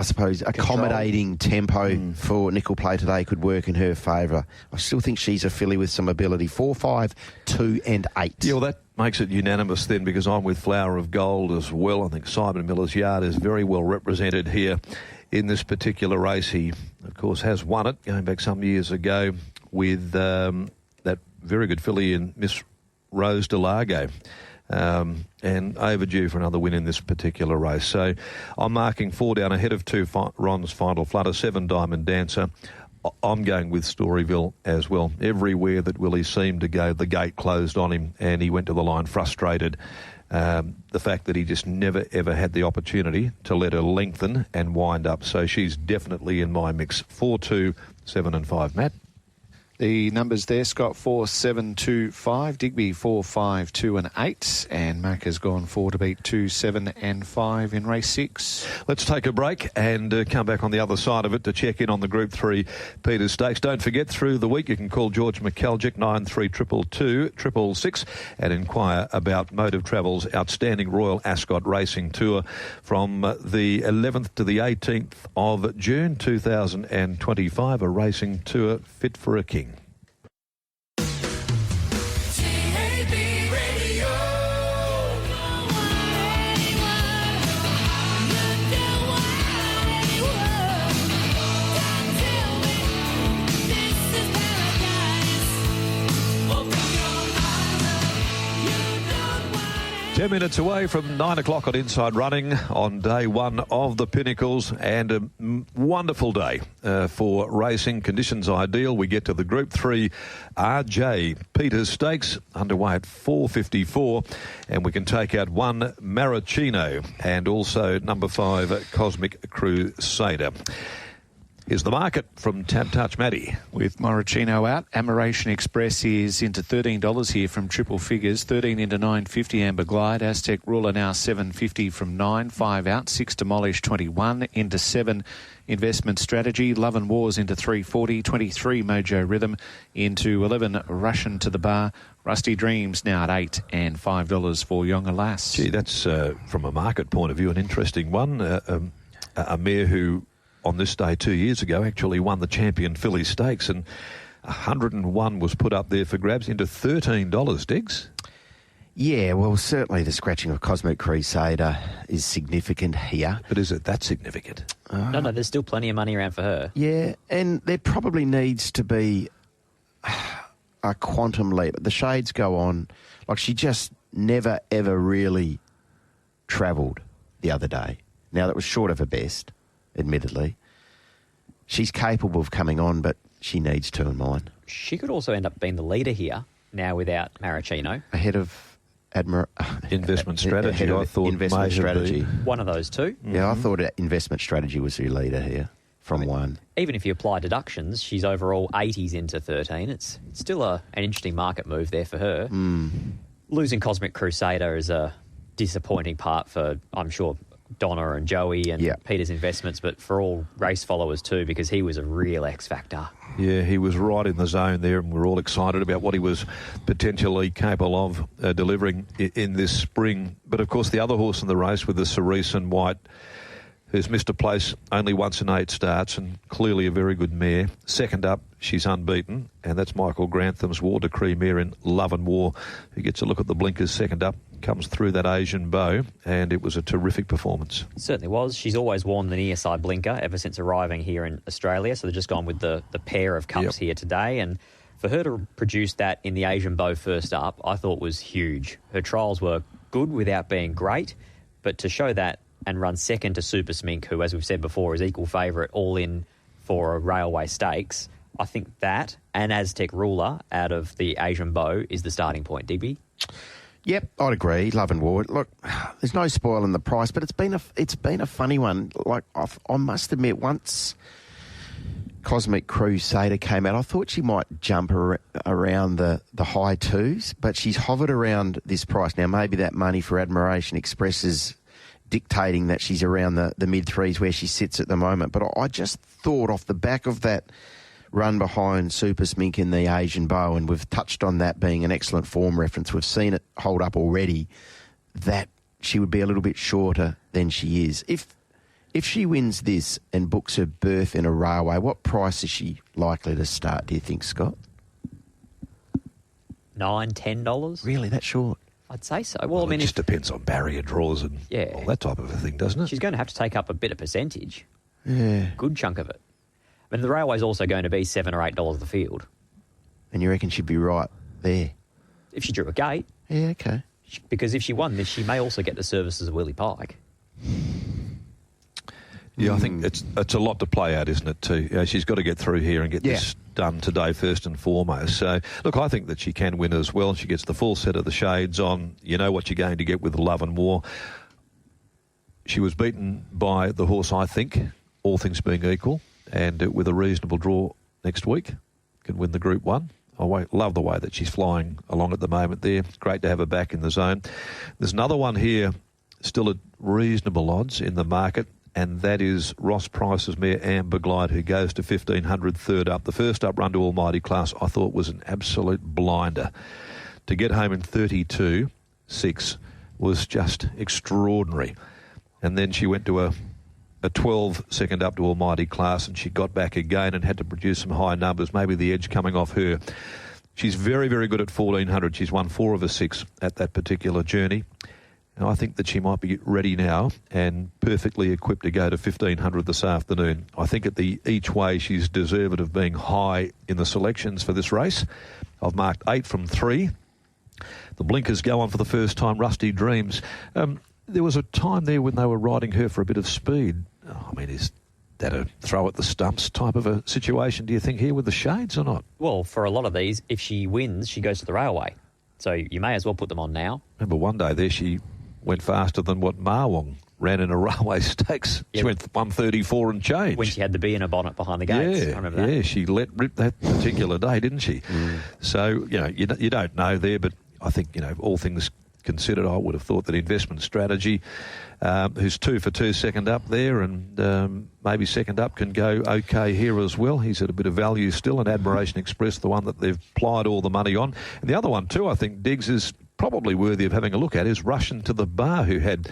S7: suppose, accommodating tempo for Nickel Play today could work in her favour. I still think she's a filly with some ability. 4, 5, 2 and 8.
S5: Yeah, well, that makes it unanimous then, because I'm with Flower of Gold as well. I think Simon Miller's Yard is very well represented here in this particular race. He, of course, has won it going back some years ago with that very good filly in Miss Rose de Largo, and overdue for another win in this particular race. So I'm marking 4 down ahead of 2, Ron's Final Flutter, 7, Diamond Dancer. I'm going with Storyville as well. Everywhere that Willie seemed to go, the gate closed on him and he went to the line frustrated. The fact that he just never, ever had the opportunity to let her lengthen and wind up. So she's definitely in my mix. 4, 2, 7 and 5. Matt?
S4: The numbers there, Scott, 4, 7, 2, 5. Digby, 4, 5, 2 and 8. And Mac has gone 4 to beat 2, 7 and 5 in race 6.
S5: Let's take a break and come back on the other side of it to check in on the Group 3 Peters Stakes. Don't forget, through the week, you can call George McAlgic, 9322 666, and inquire about Motive Travel's outstanding Royal Ascot Racing Tour from the 11th to the 18th of June 2025, a racing tour fit for a king. Ten minutes away from 9 o'clock on Inside Running on day 1 of the Pinnacles, and a wonderful day for racing. Conditions ideal. We get to the Group 3 RJ Peters Stakes underway at 4:54, and we can take out 1 Maraschino and also number 5 Cosmic Crusader. Here's the market from Tab Touch Matty.
S4: With Moricino out, Admiration Express is into $13 here from triple figures. 13 into $9.50, Amber Glide. Aztec Ruler now $7.50 from 9. 5 out, 6 Demolish, 21 into 7. Investment Strategy, Love and Wars into $3.40. 23 Mojo Rhythm into 11 Russian to the Bar. Rusty Dreams now at $8 and $5 for Younger Lass.
S5: Gee, that's from a market point of view an interesting one. A mare who on this day 2 years ago actually won the Champion Filly Stakes, and 101 was put up there for grabs into $13, Diggs.
S7: Yeah, well, certainly the scratching of Cosmic Crusader is significant here.
S5: But is it that significant?
S6: No, there's still plenty of money around for her.
S7: Yeah, and there probably needs to be a quantum leap. The shades go on. Like, she just never, ever really travelled the other day. Now, that was short of her best, admittedly. She's capable of coming on, but she needs 2 in mine.
S6: She could also end up being the leader here now without Maraschino.
S7: Ahead of
S5: Investment Strategy, I thought.
S7: Investment Strategy.
S6: One of those two.
S7: Yeah, I thought Investment Strategy was her leader here from 1.
S6: Even if you apply deductions, she's overall 80s into 13. It's still an interesting market move there for her. Losing Cosmic Crusader is a disappointing part for, I'm sure, Donna and Joey and Peter's Investments, but for all race followers too, because he was a real X factor.
S5: Yeah, he was right in the zone there, and we're all excited about what he was potentially capable of delivering in this spring. But of course, the other horse in the race with the Cerise and White, who's missed a place only once in 8 starts, and clearly a very good mare. Second up, she's unbeaten, and that's Michael Grantham's War Decree mare in Love and War, who gets a look at the blinkers second up, comes through that Asian bow, and it was a terrific performance.
S6: It certainly was. She's always worn the near side blinker ever since arriving here in Australia, so they've just gone with the pair of cups here today, and for her to produce that in the Asian bow first up, I thought was huge. Her trials were good without being great, but to show that and run second to Super Smink, who, as we've said before, is equal favourite all in for a railway stakes, I think that and Aztec Ruler out of the Asian bow is the starting point, Digby.
S7: Yep, I'd agree. Love and War. Look, there's no spoil in the price, but it's been a funny one. Like I must admit, once Cosmic Crusader came out, I thought she might jump around the high twos, but she's hovered around this price. Now, maybe that money for Admiration Express is dictating that she's around the mid threes where she sits at the moment. But I just thought off the back of that run behind Super Smink in the Asian Bow, and we've touched on that being an excellent form reference. We've seen it hold up already, that she would be a little bit shorter than she is. If she wins this and books her berth in a railway, what price is she likely to start, do you think, Scott?
S6: $9, $10?
S7: Really, that short?
S6: I'd say so. Well, I mean,
S5: it just depends on barrier draws and all that type of a thing, doesn't it?
S6: She's going to have to take up a bit of percentage.
S7: Yeah.
S6: Good chunk of it. I mean, the railway's also going to be $7 or $8 the field.
S7: And you reckon she'd be right there?
S6: If she drew a gate.
S7: Yeah, okay.
S6: Because if she won this, she may also get the services of Willie Pike.
S5: Yeah, I think it's a lot to play out, isn't it, too? You know, she's got to get through here and get this done today first and foremost. So, look, I think that she can win as well. She gets the full set of the shades on. You know what you're going to get with Love and War. She was beaten by the horse, I think, all things being equal, and with a reasonable draw next week, can win the Group 1. I love the way that she's flying along at the moment there. Great to have her back in the zone. There's another one here, still at reasonable odds in the market, and that is Ross Price's mare Amber Glide, who goes to 1,500 third up. The first up run to Almighty Class I thought was an absolute blinder. To get home in 32.6 was just extraordinary. And then she went to a 12 second up to Almighty Class, and she got back again and had to produce some high numbers, maybe the edge coming off her. She's very, very good at 1,400. She's won 4 of her 6 at that particular journey. And I think that she might be ready now and perfectly equipped to go to 1,500 this afternoon. I think at the each way she's deserved of being high in the selections for this race. I've marked 8 from 3. The blinkers go on for the first time, Rusty Dreams. There was a time there when they were riding her for a bit of speed. I mean, is that a throw at the stumps type of a situation, do you think, here with the shades or not?
S6: Well, for a lot of these, if she wins, she goes to the railway. So you may as well put them on now.
S5: Remember one day there she went faster than what Marwong ran in a railway stakes. She went 134 and change.
S6: When she had the bee in a bonnet behind the gates.
S5: Yeah,
S6: I remember that.
S5: Yeah, she let rip that particular day, didn't she? So, you don't know there, but I think, all things considered, I would have thought that Investment Strategy, who's 2 for 2 second up there, and maybe second up can go okay here as well. He's at a bit of value still, and Admiration Express, the one that they've plied all the money on. And the other one too, I think, Diggs, is probably worthy of having a look at, is Russian to the Bar, who had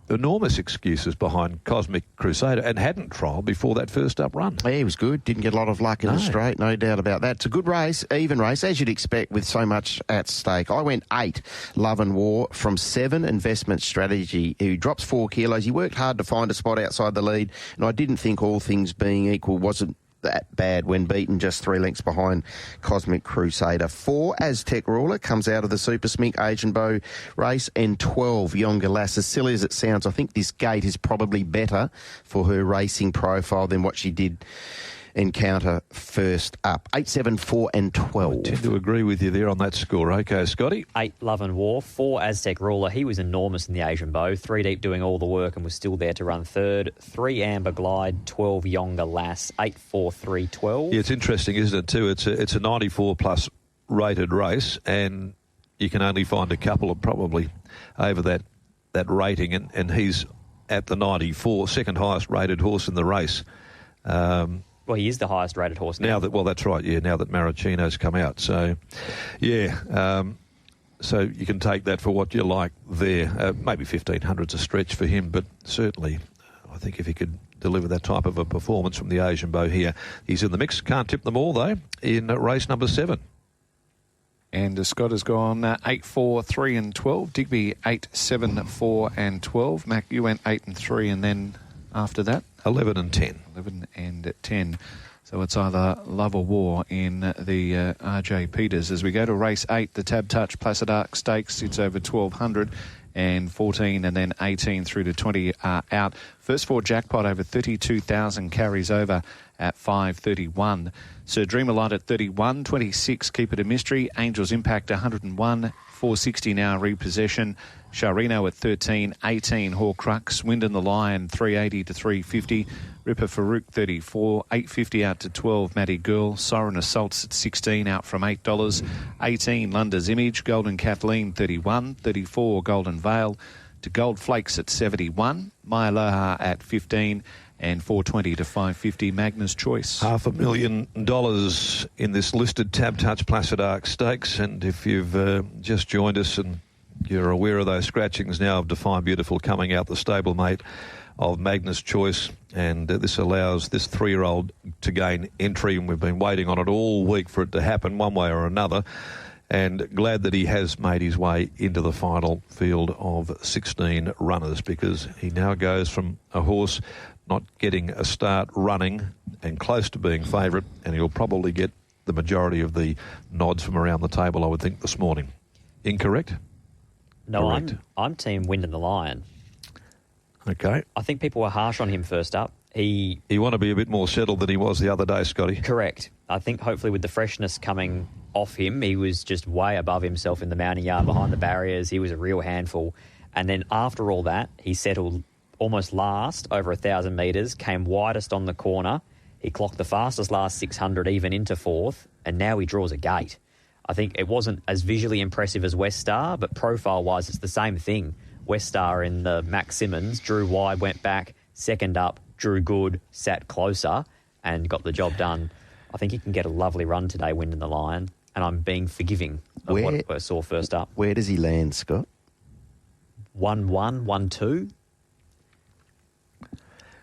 S5: enormous excuses behind Cosmic Crusader and hadn't trialled before that first up run.
S7: Yeah, he was good. Didn't get a lot of luck in the straight, no doubt about that. It's a good race, even race, as you'd expect with so much at stake. I went 8, Love and War, from 7, Investment Strategy, who drops 4 kilos. He worked hard to find a spot outside the lead, and I didn't think all things being equal wasn't that bad when beaten just 3 lengths behind Cosmic Crusader. 4, Aztec Ruler, comes out of the Super Smink Asian Bow race, and 12, Yonga Lass. As silly as it sounds, I think this gate is probably better for her racing profile than what she did encounter first up. 8, 7, 4 and 12.
S5: I tend to agree with you there on that score. Okay, Scotty.
S6: 8, Love and War. 4, Aztec Ruler. He was enormous in the Asian Bow. 3 deep doing all the work and was still there to run third. 3, Amber Glide. 12, Yonga Lass. 8, 4, 3, 12.
S5: Yeah, it's interesting, isn't it, too? It's a 94-plus rated race, and you can only find a couple of probably over that rating, and he's at the 94, second highest rated horse in the race.
S6: Well, he is the highest rated horse now.
S5: That's right, yeah, now that Maracino's come out. So, yeah, so you can take that for what you like there. Maybe 1,500's a stretch for him, but certainly I think if he could deliver that type of a performance from the Asian Bow here, he's in the mix. Can't tip them all, though, in race number 7.
S4: And Scott has gone 8, 4, 3 and 12. Digby 8, 7, 4 and 12. Mac, you went 8 and 3, and then after that?
S5: 11 and 10.
S4: 11 and 10. So it's either love or war in the RJ Peters. As we go to race 8, the Tab Touch Placid Arc Stakes, it's over 1,200. And 14 and then 18 through to 20 are out. First 4 jackpot over 32,000 carries over at 5.31. Sir Dreamerlight at 31, 26 Keep It a Mystery, Angels Impact 101, 460 now repossession. Sharino at 13, 18 Horcrux, Wind and the Lion 380 to 350. Ripper Farouk 34, 850 out to 12 Maddie Girl. Siren Assaults at 16 out from $8. 18 Lunda's Image, Golden Kathleen 31, 34 Golden Veil to Gold Flakes at 71. Maya Loha at 15 and 420 to 550 Magna's Choice.
S5: $500,000 in this listed Tab Touch Placid Arc Stakes, and if you've just joined us and you're aware of those scratchings now of Define Beautiful coming out, the stablemate of Magna's Choice, and this allows this 3-year-old to gain entry, and we've been waiting on it all week for it to happen one way or another, and glad that he has made his way into the final field of 16 runners, because he now goes from a horse not getting a start running and close to being favourite, and he'll probably get the majority of the nods from around the table, I would think, this morning. Incorrect?
S6: No,
S5: Correct.
S6: I'm team Wind and the Lion.
S5: Okay.
S6: I think people were harsh on him first up.
S5: You want to be a bit more settled than he was the other day, Scotty.
S6: Correct. I think hopefully with the freshness coming off him, he was just way above himself in the mounting yard behind the barriers. He was a real handful. And then after all that, he settled almost last over 1,000 metres, came widest on the corner. He clocked the fastest last 600 even into 4th, and now he draws a gate. I think it wasn't as visually impressive as West Star, but profile-wise it's the same thing. West Star in the Max Simmons, drew wide, went back, second up, drew good, sat closer, and got the job done. I think he can get a lovely run today, Wind and the Lion, and I'm being forgiving of what I saw first up.
S7: Where does he land, Scott?
S6: 1-1, 1-2.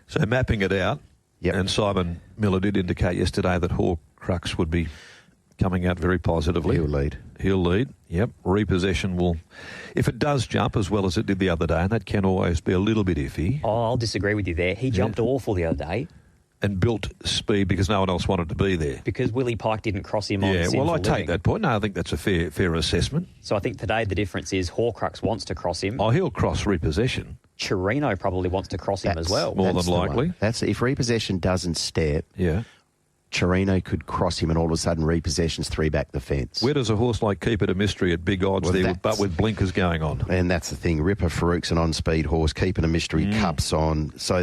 S5: So mapping it out,
S7: Yep.
S5: and Simon Miller did indicate yesterday that Horcrux would be coming out very positively.
S7: He'll lead.
S5: He'll lead, yep. Repossession will, if it does jump as well as it did the other day, and that can always be a little bit iffy.
S6: Oh, I'll disagree with you there. He jumped awful the other day.
S5: And built speed because no one else wanted to be there.
S6: Because Willie Pike didn't cross him on Sinful
S5: well, I take
S6: Living.
S5: that point. No, I think that's a fair assessment.
S6: So I think today the difference is Horcrux wants to cross him.
S5: Oh, he'll cross repossession.
S6: Chirino probably wants to cross him as well.
S5: More
S7: That's
S5: than
S7: the
S5: likely.
S7: one. That's if repossession doesn't step.
S5: Yeah.
S7: Chirino could cross him and all of a sudden repossession's 3 back the fence.
S5: Where does a horse like Keep It a Mystery at big odds
S7: Well,
S5: there, but with blinkers going on?
S7: And that's the thing. Ripper Farouk's an on-speed horse, keeping a mystery cups on. So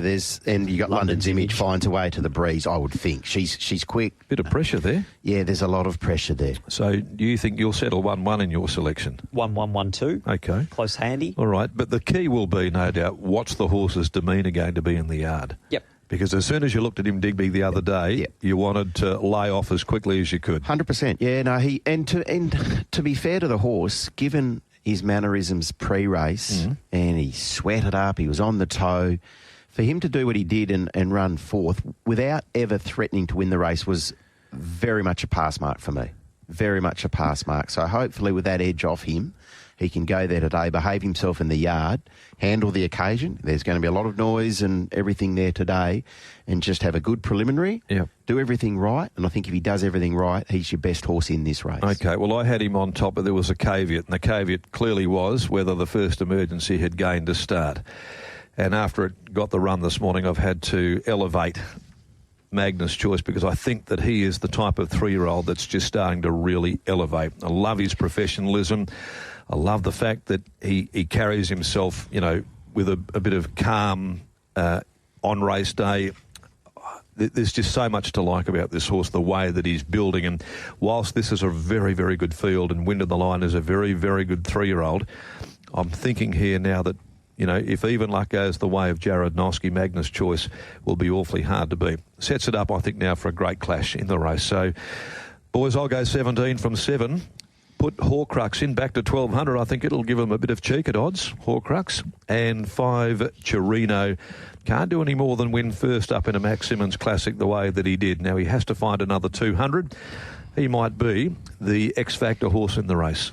S7: and you got London's Image finds a way to the breeze, I would think. She's quick.
S5: Bit of pressure there.
S7: Yeah, there's a lot of pressure there.
S5: So do you think you'll settle 1-1 in your selection?
S6: 1-1, 1-2.
S5: Okay.
S6: Close handy.
S5: All right, but the key will be, no doubt, what's the horse's demeanour going to be in the yard?
S6: Yep.
S5: Because as soon as you looked at him, Digby, the other day, you wanted to lay off as quickly as you could.
S7: 100%. Yeah, no, to be fair to the horse, given his mannerisms pre-race, and he sweated up, he was on the toe, for him to do what he did and run 4th without ever threatening to win the race was very much a pass mark for me. Very much a pass mark. So hopefully with that edge off him, he can go there today, behave himself in the yard, handle the occasion. There's going to be a lot of noise and everything there today, and just have a good preliminary, do everything right. And I think if he does everything right, he's your best horse in this race.
S5: Okay, well, I had him on top, but there was a caveat, and the caveat clearly was whether the first emergency had gained a start. And after it got the run this morning, I've had to elevate Magna's Choice because I think that he is the type of 3-year-old that's just starting to really elevate. I love his professionalism. I love the fact that he carries himself, with a bit of calm on race day. There's just so much to like about this horse, the way that he's building. And whilst this is a very, very good field and Wind of the Lion is a very, very good 3-year-old, I'm thinking here now that, if even luck goes the way of Jared Noski, Magna's Choice will be awfully hard to beat. Sets it up, I think, now for a great clash in the race. So, boys, I'll go 17 from 7. Put Horcrux in back to 1,200. I think it'll give him a bit of cheek at odds, Horcrux. And 5, Chirino. Can't do any more than win first up in a Max Simmons Classic the way that he did. Now he has to find another 200. He might be the X-Factor horse in the race.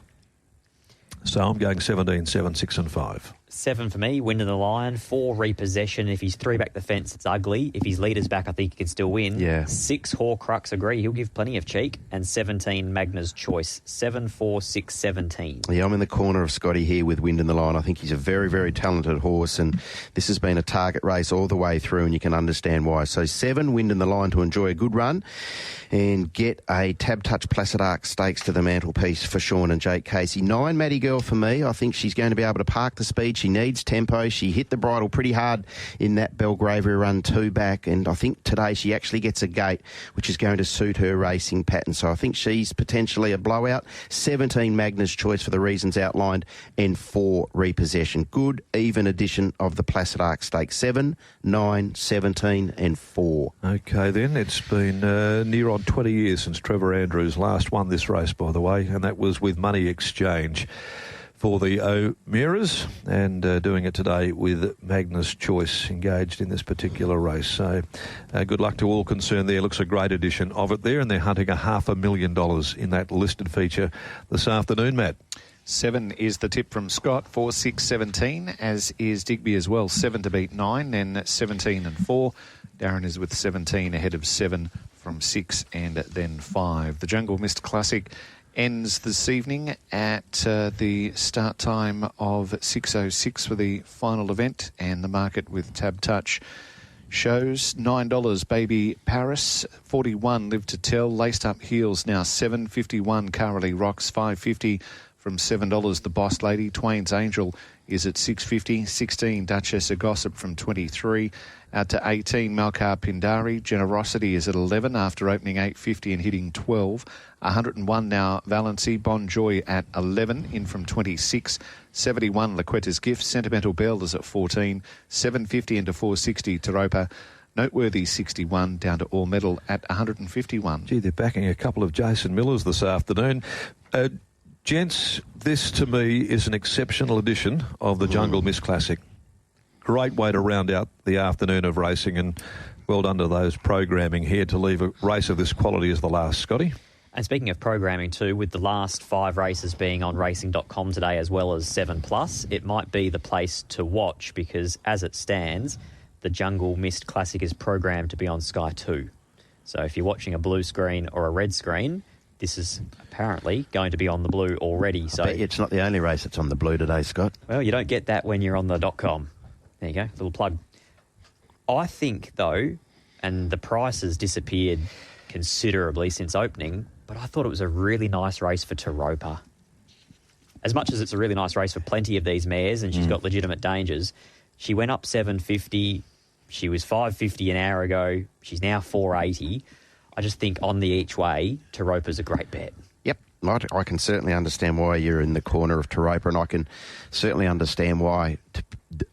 S5: So I'm going 17, 7, 6 and 5.
S6: 7 for me, Wind in the Lion. 4, Repossession. If he's 3 back the fence, it's ugly. If his leader's back, I think he can still win.
S7: Yeah.
S6: 6, Horcrux, agree. He'll give plenty of cheek. And 17, Magna's Choice. 7, 4, 6, 17.
S7: Yeah, I'm in the corner of Scotty here with Wind in the Line. I think he's a very, very talented horse, and this has been a target race all the way through, and you can understand why. So 7, Wind in the Line to enjoy a good run and get a Tab Touch Placid Arc Stakes to the mantelpiece for Sean and Jake Casey. 9, Maddie Girl for me. I think she's going to be able to park the speed. She needs tempo. She hit the bridle pretty hard in that Belgravia run 2 back, and I think today she actually gets a gate which is going to suit her racing pattern. So I think she's potentially a blowout. 17, Magna's Choice for the reasons outlined, and 4, Repossession. Good even addition of the Placid Arc Stakes. 7, 9, 17 and 4.
S5: Okay, then. It's been near on 20 years since Trevor Andrews last won this race, by the way, and that was with Money Exchange for the O'Mearas, and doing it today with Magna's Choice engaged in this particular race. So good luck to all concerned there. Looks a great edition of it there, and they're hunting $500,000 in that listed feature this afternoon, Matt.
S4: 7 is the tip from Scott, 4, 6, 17, as is Digby as well. 7 to beat 9, then 17 and 4. Darren is with 17 ahead of 7 from 6 and then 5. The Jungle Mist Classic ends this evening at the start time of 6:06 for the final event, and the market with Tab Touch shows $9 Baby Paris, 41 Live to Tell, Laced Up Heels now 7.51, Carly Rocks 5.50 from $7, The Boss Lady, Twain's Angel is at 6.50, 16 Duchess of Gossip from 23, out to 18 Malkar Pindari, Generosity is at 11 after opening 8.50 and hitting 12, 101 now Valency, Bon Joy at 11 in from 26, 71 Laquetta's Gift, Sentimental Belle is at 14, 7.50 into 4.60 Taropa, Noteworthy 61 down to All Medal at 151.
S5: Gee, they're backing a couple of Jason Millers this afternoon. Gents, this to me is an exceptional edition of the Jungle Mist Classic. Great way to round out the afternoon of racing, and well done to those programming here to leave a race of this quality as the last, Scotty.
S6: And speaking of programming too, with the last 5 races being on racing.com today as well as 7+, it might be the place to watch, because as it stands, the Jungle Mist Classic is programmed to be on Sky 2. So if you're watching a blue screen or a red screen, this is apparently going to be on the blue already. So
S7: it's not the only race that's on the blue today, Scott.
S6: Well, you don't get that when you're on the .com. There you go, little plug. I think, though, and the price has disappeared considerably since opening, but I thought it was a really nice race for Taropa. As much as it's a really nice race for plenty of these mares, and she's got legitimate dangers, she went up 7.50. She was 5.50 an hour ago. She's now 4.80. I just think on the each way, Taropa's a great bet.
S7: Yep, I can certainly understand why you're in the corner of Taropa, and I can certainly understand why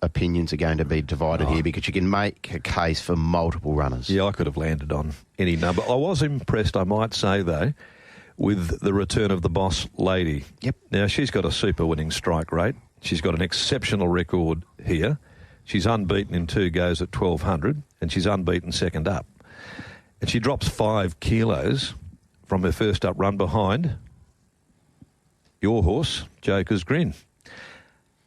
S7: opinions are going to be divided here, because you can make a case for multiple runners.
S5: Yeah, I could have landed on any number. I was impressed, I might say, though, with the return of the Boss Lady.
S7: Yep.
S5: Now, she's got a super winning strike rate. She's got an exceptional record here. She's unbeaten in 2 goes at 1,200, and she's unbeaten second up. And she drops 5 kilos from her first up run behind your horse, Joker's Grin.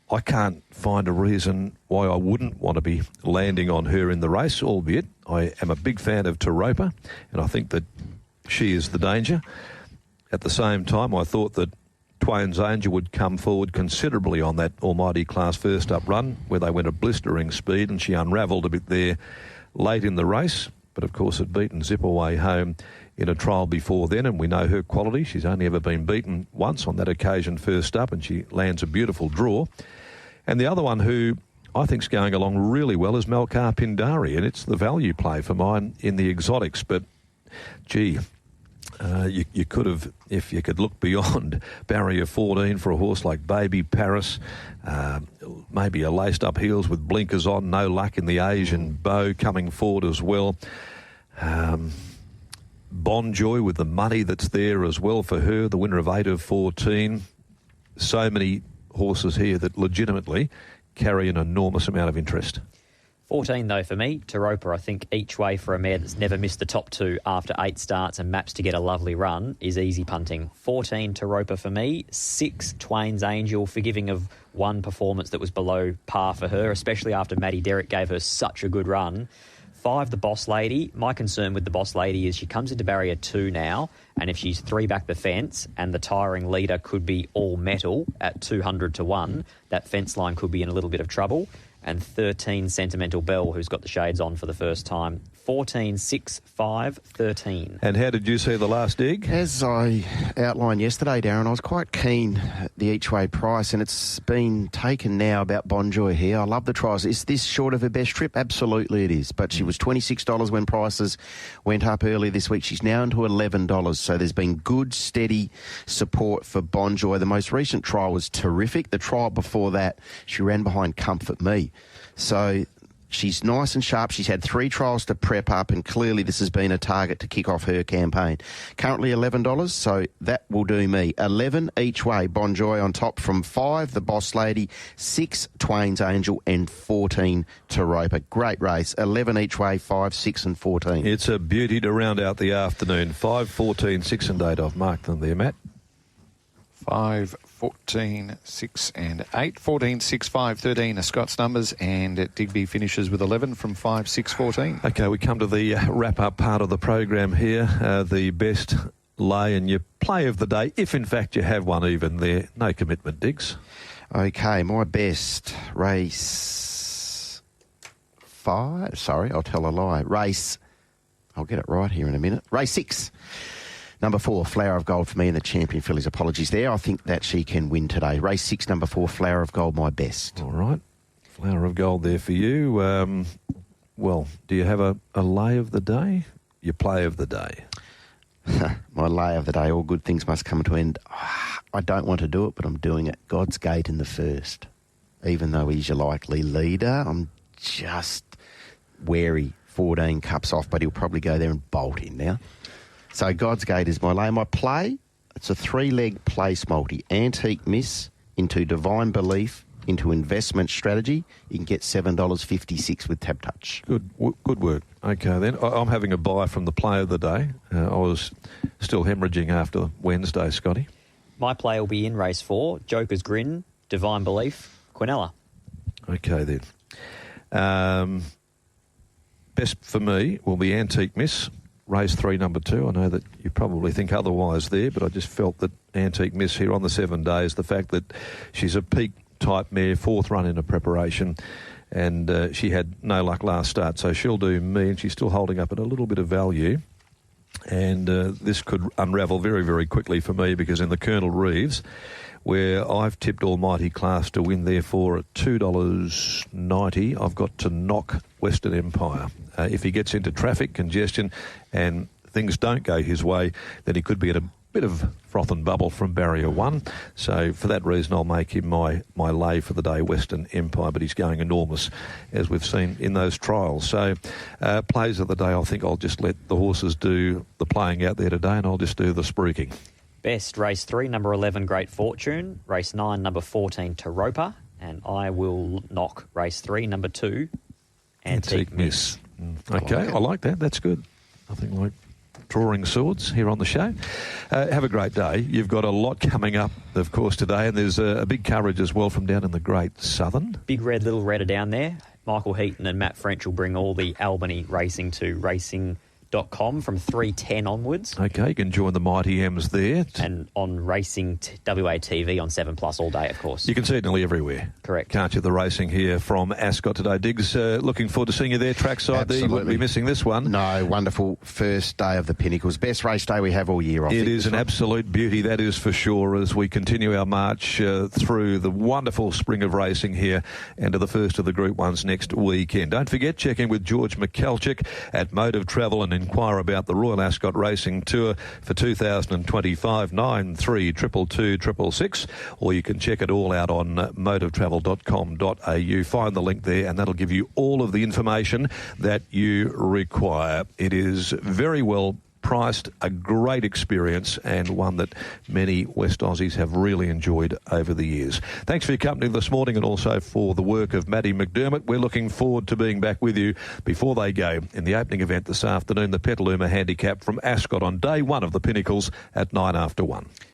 S5: I can't find a reason why I wouldn't want to be landing on her in the race, albeit I am a big fan of Taropa, and I think that she is the danger. At the same time, I thought that Twain's Angel would come forward considerably on that almighty class first up run, where they went at blistering speed, and she unravelled a bit there late in the race. But, of course, had beaten Zip Away home in a trial before then, and we know her quality. She's only ever been beaten once on that occasion first up, and she lands a beautiful draw. And the other one who I think's going along really well is Malkar Pindari, and it's the value play for mine in the exotics. But, gee, you could have, if you could look beyond barrier 14 for a horse like Baby Paris, maybe a laced up heels with blinkers on, no luck in the Asian Bow coming forward as well. Bon Joy with the money that's there as well for her, the winner of 8 of 14. So many horses here that legitimately carry an enormous amount of interest.
S6: 14 though for me, Taropa, I think each way for a mare that's never missed the top 2 after 8 starts and maps to get a lovely run is easy punting. 14 Taropa for me, 6 Twain's Angel, forgiving of one performance that was below par for her, especially after Maddie Derrick gave her such a good run. 5 the Boss Lady. My concern with the Boss Lady is she comes into barrier 2 now, and if she's 3 back the fence and the tiring leader could be all metal at 200 to 1, that fence line could be in a little bit of trouble. And 13 Sentimental Bell, who's got the shades on for the first time. 14, 6, 5, 13.
S5: And how did you see the last dig?
S7: As I outlined yesterday, Darren, I was quite keen at the each-way price, and it's been taken now about Bonjour here. I love the trials. Is this short of her best trip? Absolutely it is. But she was $26 when prices went up early this week. She's now into $11. So there's been good, steady support for Bonjour. The most recent trial was terrific. The trial before that, she ran behind Comfort Me. So she's nice and sharp. She's had 3 trials to prep up, and clearly this has been a target to kick off her campaign. Currently $11, so that will do me. 11 each way, Bonjour on top from 5, the Boss Lady, 6, Twain's Angel, and 14, Taropa. Great race. 11 each way, 5, 6 and 14.
S5: It's a beauty to round out the afternoon. 5, 14, 6 and 8. I've marked them there, Matt.
S4: 5, 14, 6 and 8. 14, 6, 5, 13 are Scott's numbers, and Digby finishes with 11 from 5, 6, 14.
S5: Okay, we come to the wrap-up part of the program here. The best lay and your play of the day, if in fact you have one even there. No commitment, Diggs.
S7: Okay, my best race 5. Sorry, I'll tell a lie. I'll get it right here in a minute. Race 6. Number 4, Flower of Gold for me in the Champion Fillies. Apologies there. I think that she can win today. Race 6, number 4, Flower of Gold, my best.
S5: All right. Flower of Gold there for you. Well, do you have a lay of the day? Your play of the day?
S7: My lay of the day, all good things must come to an end. I don't want to do it, but I'm doing it. God's Gate in the first. Even though he's your likely leader, I'm just wary. 14 cups off, but he'll probably go there and bolt in now. So God's Gate is my lay. My play, it's a 3-leg place multi. Antique Miss into Divine Belief into Investment Strategy. You can get $7.56 with Tap Touch.
S5: Good work. Okay, then. I'm having a buy from the play of the day. I was still hemorrhaging after Wednesday, Scotty.
S6: My play will be in race 4, Joker's Grin, Divine Belief, Quinella.
S5: Okay, then. Best for me will be Antique Miss. Race 3, number 2. I know that you probably think otherwise there, but I just felt that Antique Miss here on the 7 days, the fact that she's a peak type mare, 4th run in a preparation, and she had no luck last start, so she'll do me, and she's still holding up at a little bit of value. And this could unravel very, very quickly for me, because in the Colonel Reeves, where I've tipped Almighty Class to win, therefore, at $2.90, I've got to knock Western Empire. If he gets into traffic congestion and things don't go his way, then he could be at a bit of froth and bubble from barrier 1. So for that reason, I'll make him my lay for the day, Western Empire, but he's going enormous, as we've seen in those trials. So plays of the day, I think I'll just let the horses do the playing out there today, and I'll just do the spruiking.
S6: Best, race 3, number 11, Great Fortune. Race 9, number 14, Taropa. And I will knock race 3, number 2, Antique Miss.
S5: Okay, I like that. That's good. Nothing like drawing swords here on the show. Have a great day. You've got a lot coming up, of course, today, and there's a big coverage as well from down in the Great Southern.
S6: Big Red, Little Red are down there. Michael Heaton and Matt French will bring all the Albany racing to racing.com from 3:10 onwards.
S5: Okay, you can join the Mighty M's there.
S6: And on Racing WA TV on 7+ all day, of course.
S5: You can see it nearly everywhere.
S6: Correct.
S5: Can't you? The racing here from Ascot today. Diggs, looking forward to seeing you there trackside. There. You wouldn't be missing this one.
S7: No, wonderful first day of the Pinnacles. Best race day we have all year.
S5: It is an absolute beauty, that is for sure, as we continue our march through the wonderful spring of racing here and to the first of the Group 1s next weekend. Don't forget, check in with George McAlchick at Motive Travel and inquire about the Royal Ascot Racing Tour for 2025, 9322 or you can check it all out on motivetravel.com.au. Find the link there and that'll give you all of the information that you require. It is very well priced, a great experience, and one that many West Aussies have really enjoyed over the years. Thanks for your company this morning, and also for the work of Maddie McDermott. We're looking forward to being back with you before they go in the opening event this afternoon, the Petaluma Handicap from Ascot on day one of the Pinnacles at 1:09.